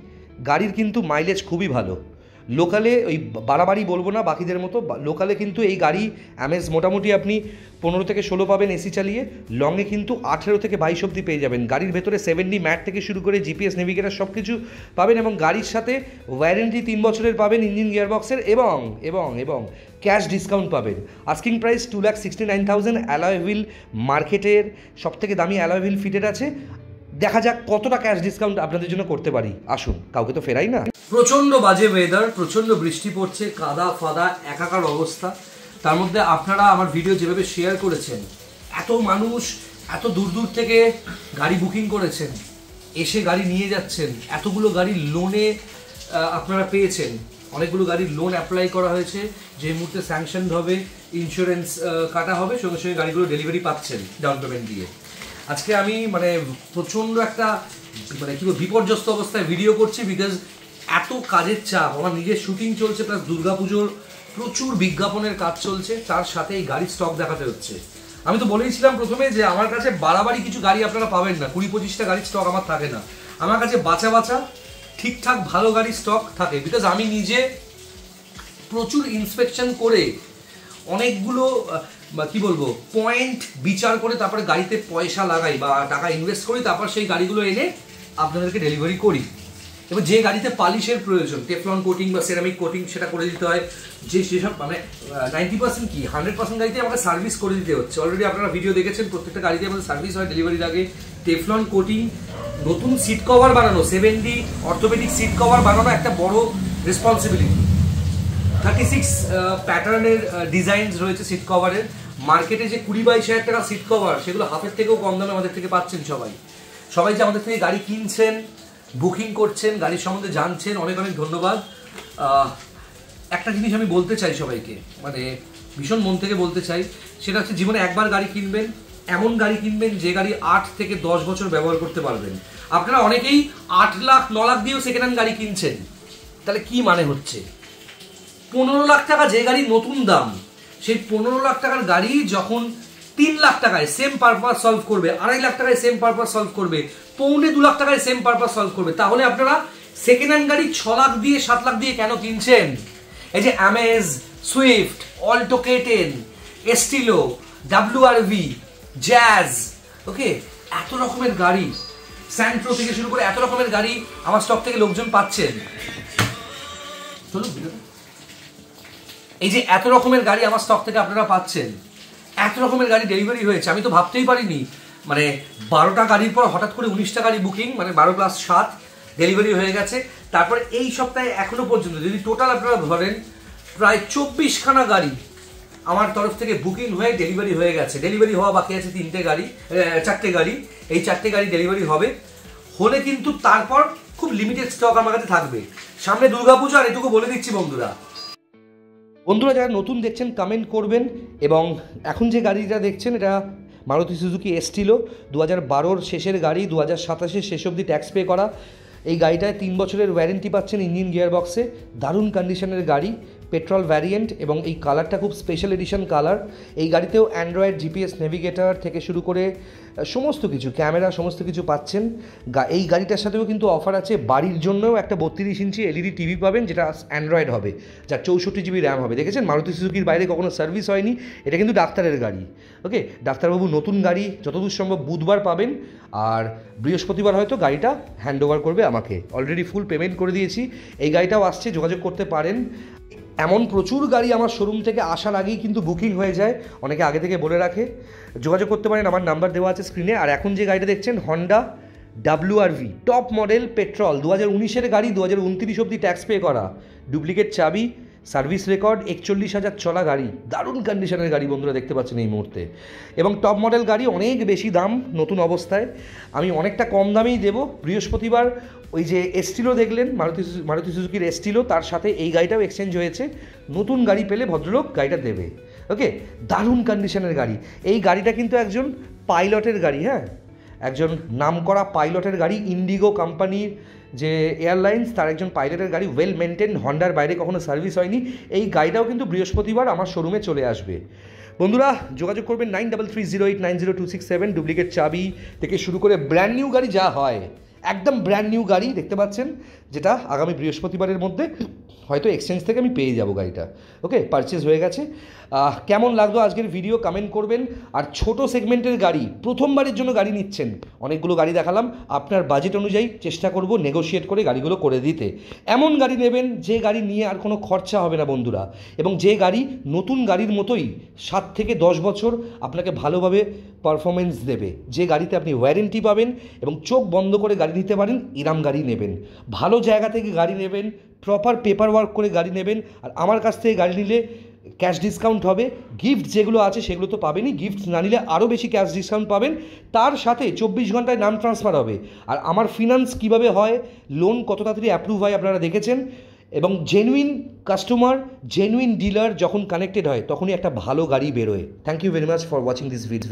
গাড়ির কিন্তু মাইলেজ খুবই ভালো। লোকালে ওই বাড়াবাড়ি বলবো না বাকিদের মতো, লোকালে কিন্তু এই গাড়ি অ্যামেজ মোটামুটি আপনি 15 থেকে 16 পাবেন এসি চালিয়ে। লংয়ে কিন্তু 18 থেকে 22 অবধি পেয়ে যাবেন। গাড়ির ভেতরে 7D ম্যাট থেকে শুরু করে GPS নেভিগেটর সব কিছু পাবেন। এবং গাড়ির সাথে ওয়ারেন্টি 3 বছরের পাবেন ইঞ্জিন গিয়ারবক্সের। এবং এবং এবং ক্যাশ ডিসকাউন্ট পাবেন। Asking price 2,69,000। অ্যালয় হুইল মার্কেটের সবথেকে দামি অ্যালয় হুইল ফিটেড আছে। দেখা যাক কতটা ক্যাশ ডিসকাউন্ট আপনাদের জন্য করতে পারি। আসুন, কাউকে তো ফেরাই না। প্রচণ্ড বাজে ওয়েদার, প্রচণ্ড বৃষ্টি পড়ছে, কাদা ফাদা একাকার অবস্থা। তার মধ্যে আপনারা আমার ভিডিও যেভাবে শেয়ার করেছেন, এত মানুষ এত দূর দূর থেকে গাড়ি বুকিং করেছেন, এসে গাড়ি নিয়ে যাচ্ছেন। এতগুলো গাড়ি লোনে আপনারা পেয়েছেন, অনেকগুলো গাড়ির লোন অ্যাপ্লাই করা হয়েছে, যে মুহূর্তে স্যাংশন হবে, ইন্স্যুরেন্স কাটা হবে, সঙ্গে সঙ্গে গাড়িগুলো ডেলিভারি পাচ্ছেন ডাউন পেমেন্ট দিয়ে। আজকে আমি প্রচণ্ড একটা কি বলবো বিপর্যস্ত অবস্থায় ভিডিও করছি, বিকজ এত কাজের চাপ। আমার নিজের শুটিং চলছে, প্লাস দুর্গাপুজোর প্রচুর বিজ্ঞাপনের কাজ চলছে, তার সাথে এই গাড়ির স্টক দেখাতে হচ্ছে। আমি তো বলেইছিলাম প্রথমে যে আমার কাছে বাড়াবাড়ি কিছু গাড়ি আপনারা পাবেন না, 20-25টা গাড়ির স্টক আমার থাকে না। আমার কাছে বাছা বাছা ঠিকঠাক ভালো গাড়ির স্টক থাকে, বিকজ আমি নিজে প্রচুর ইন্সপেকশন করে অনেকগুলো কি বলবো পয়েন্ট বিচার করে তারপরে গাড়িতে পয়সা লাগাই বা টাকা ইনভেস্ট করি, তারপর সেই গাড়িগুলো এনে আপনাদেরকে ডেলিভারি করি। এবার যে গাড়িতে পালিশের প্রয়োজন, টেফলন কোটিং বা সেরামিক কোটিং, সেটা করে দিতে হয়। যেসব 90% কি 100% গাড়িতে আমাকে সার্ভিস করে দিতে হচ্ছে। অলরেডি আপনারা ভিডিও দেখেছেন, প্রত্যেকটা গাড়িতে আমাদের সার্ভিস হয় ডেলিভারির আগে। টেফলন কোটিং, নতুন সিট কভার বানানো, 7D অর্থোপেডিক সিট কভার বানানো একটা বড় রেসপন্সিবিলিটি। 36 প্যাটার্নের ডিজাইনস রয়েছে সিট কভারের। মার্কেটে যে 20-22 হাজার টাকা সিট কভার, সেগুলো হাফের থেকেও কম দামে আমাদের থেকে পাচ্ছেন সবাই যে আমাদের থেকে গাড়ি কিনছেন, বুকিং করছেন, গাড়ির সম্বন্ধে জানছেন, অনেক অনেক ধন্যবাদ। একটা জিনিস আমি বলতে চাই সবাইকে, মানে ভীষণ মন থেকে বলতে চাই, সেটা হচ্ছে জীবনে একবার গাড়ি কিনবেন, এমন গাড়ি কিনবেন যে গাড়ি 8 থেকে 10 বছর ব্যবহার করতে পারবেন। আপনারা অনেকেই 8 লাখ 9 লাখ দিয়েও সেকেন্ড হ্যান্ড গাড়ি কিনছেন, তাহলে কি মানে হচ্ছে? 15 লাখ টাকা যে গাড়ির নতুন দাম, সেই 15 লাখ টাকার গাড়ি যখন 3 লাখ টাকায় সেম পারপাস সলভ করবে, 2.5 লাখ টাকায় সেম পারপাস সলভ করবে, 1.25 লাখ টাকায় সেম পারপাস সলভ করবে, তাহলে আপনারা সেকেন্ড হ্যান্ড গাড়ি 6 লাখ দিয়ে 7 লাখ দিয়ে কেন কিনছেন? এই যে Amaze, Swift, Alto K10, Estilo, WRV, Jazz, okay, এত রকমের গাড়ি, স্যান্ট্রো থেকে শুরু করে এত রকমের গাড়ি আমার স্টক থেকে লোকজন পাচ্ছেন। এই যে এত রকমের গাড়ি আমার স্টক থেকে আপনারা পাচ্ছেন, এত রকমের গাড়ি ডেলিভারি হয়েছে, আমি তো ভাবতেই পারিনি। মানে 12টা গাড়ির পর হঠাৎ করে 19টা গাড়ি বুকিং, মানে 12 + 7 ডেলিভারি হয়ে গেছে। তারপরে এই সপ্তাহে এখনো পর্যন্ত যদি টোটাল আপনারা ধরেন প্রায় 24খানা গাড়ি আমার তরফ থেকে বুকিং হয়ে ডেলিভারি হয়ে গেছে। ডেলিভারি হওয়া বাকি আছে 4টে গাড়ি। এই 4টে গাড়ি ডেলিভারি হবে, হলে কিন্তু তারপর খুব লিমিটেড স্টক আমার কাছে থাকবে। সামনে দুর্গাপূজা, আর এটুকু বলে দিচ্ছি বন্ধুরা যারা নতুন দেখছেন কমেন্ট করবেন। এবং এখন যে গাড়িটা দেখছেন এটা মারুতি সুজুকি এস্টিলো, 2012-র শেষের গাড়ি, 2027-এর শেষ অবধি ট্যাক্স পে করা। এই গাড়িটায় 3 বছরের ওয়ারেন্টি পাচ্ছেন ইঞ্জিন গিয়ার বক্সে, দারুণ কন্ডিশনের গাড়ি, পেট্রোল ভ্যারিয়েন্ট, এবং এই কালারটা খুব স্পেশাল এডিশন কালার। এই গাড়িতেও অ্যান্ড্রয়েড জিপিএস নেভিগেটর থেকে শুরু করে সমস্ত কিছু, ক্যামেরা সমস্ত কিছু পাচ্ছেন। এই গাড়িটার সাথেও কিন্তু অফার আছে, বাড়ির জন্যও একটা 32 ইঞ্চি এলইডি টিভি পাবেন, যেটা অ্যান্ড্রয়েড হবে, যার 64 জিবি র্যাম হবে। দেখেছেন মারুতি সুজুকির বাইরে কখনো সার্ভিস হয়নি, এটা কিন্তু ডাক্তারের গাড়ি। ওকে, ডাক্তারবাবু নতুন গাড়ি যতদূর সম্ভব বুধবার পাবেন, আর বৃহস্পতিবার হয়তো গাড়িটা হ্যান্ড ওভার করবে আমাকে। অলরেডি ফুল পেমেন্ট করে দিয়েছি। এই গাড়িটাও আসছে, যোগাযোগ করতে পারেন। এমন প্রচুর গাড়ি আমার শোরুম থেকে আসার আগেই কিন্তু বুকিং হয়ে যায়, অনেকে আগে থেকে বলে রাখে। যোগাযোগ করতে পারেন, আমার নাম্বার দেওয়া আছে স্ক্রিনে। আর এখন যে গাড়িটা দেখছেন Honda WRV top model petrol, 2019-এর গাড়ি, 2029 অবধি ট্যাক্স পে করা, ডুপ্লিকেট চাবি, সার্ভিস রেকর্ড, 41,000 চলা গাড়ি, দারুণ কন্ডিশনের গাড়ি বন্ধুরা দেখতে পাচ্ছেন এই মুহূর্তে। এবং টপ মডেল গাড়ি, অনেক বেশি দাম নতুন অবস্থায়, আমি অনেকটা কম দামেই দেবো। বৃহস্পতিবার ওই যে এস্টিলো দেখলেন, মারুতি সুজুকির এস্টিলো, তার সাথে এই গাড়িটাও এক্সচেঞ্জ হয়েছে। নতুন গাড়ি পেলে ভদ্রলোক গাড়িটা দেবে। ওকে, দারুণ কন্ডিশনের গাড়ি। এই গাড়িটা কিন্তু একজন পাইলটের গাড়ি, হ্যাঁ, একজন নামকরা পাইলটের গাড়ি, ইন্ডিগো কোম্পানির যে এয়ারলাইন্স, তার একজন পাইলটের গাড়ি, ওয়েল মেনটেন, হন্ডার বাইরে কখনো সার্ভিস হয়নি। এই গাড়িটাও কিন্তু বৃহস্পতিবার আমার শোরুমে চলে আসবে। বন্ধুরা যোগাযোগ করবেন 9330890267। ডুপ্লিকেট চাবি থেকে শুরু করে ব্র্যান্ড নিউ গাড়ি যা হয়, একদম ব্র্যান্ড নিউ গাড়ি দেখতে পাচ্ছেন, যেটা আগামী বৃহস্পতিবারের মধ্যে হয়তো এক্সচেঞ্জ থেকে আমি পেয়ে যাব গাড়িটা। ওকে, পারচেজ হয়ে গেছে। কেমন লাগলো আজকের ভিডিও কমেন্ট করবেন। আর ছোট সেগমেন্টের গাড়ি, প্রথমবারের জন্য গাড়ি নিচ্ছেন, অনেকগুলো গাড়ি দেখালাম, আপনার বাজেট অনুযায়ী চেষ্টা করব নেগোশিয়েট করে গাড়িগুলো করে দিতে। এমন গাড়ি নেবেন যে গাড়ি নিয়ে আর কোনো খরচা হবে না বন্ধুরা, এবং যে গাড়ি নতুন গাড়ির মতোই 7 থেকে 10 বছর আপনাকে ভালোভাবে পারফরমেন্স দেবে, যে গাড়িতে আপনি ওয়ারেন্টি পাবেন এবং চোখ বন্ধ করে গাড়ি নিতে পারেন, এরম গাড়ি নেবেন। ভালো জায়গা থেকে গাড়ি নেবেন, প্রপার পেপার ওয়ার্ক করে গাড়ি নেবেন। আর আমার কাছ থেকে গাড়ি নিলে ক্যাশ ডিসকাউন্ট হবে, গিফট যেগুলো আছে সেগুলো তো পাবেনই, গিফট না নিলে আরও বেশি ক্যাশ ডিসকাউন্ট পাবেন। তার সাথে 24 ঘন্টায় নাম ট্রান্সফার হবে। আর আমার ফিনান্স কিভাবে হয়, লোন কত তাড়াতাড়ি অ্যাপ্রুভ হয় আপনারা দেখেছেন। এবং জেনুইন কাস্টমার, জেনুইন ডিলার যখন কানেক্টেড হয়, তখনই একটা ভালো গাড়ি বেরোয়। Thank you very much for watching this video.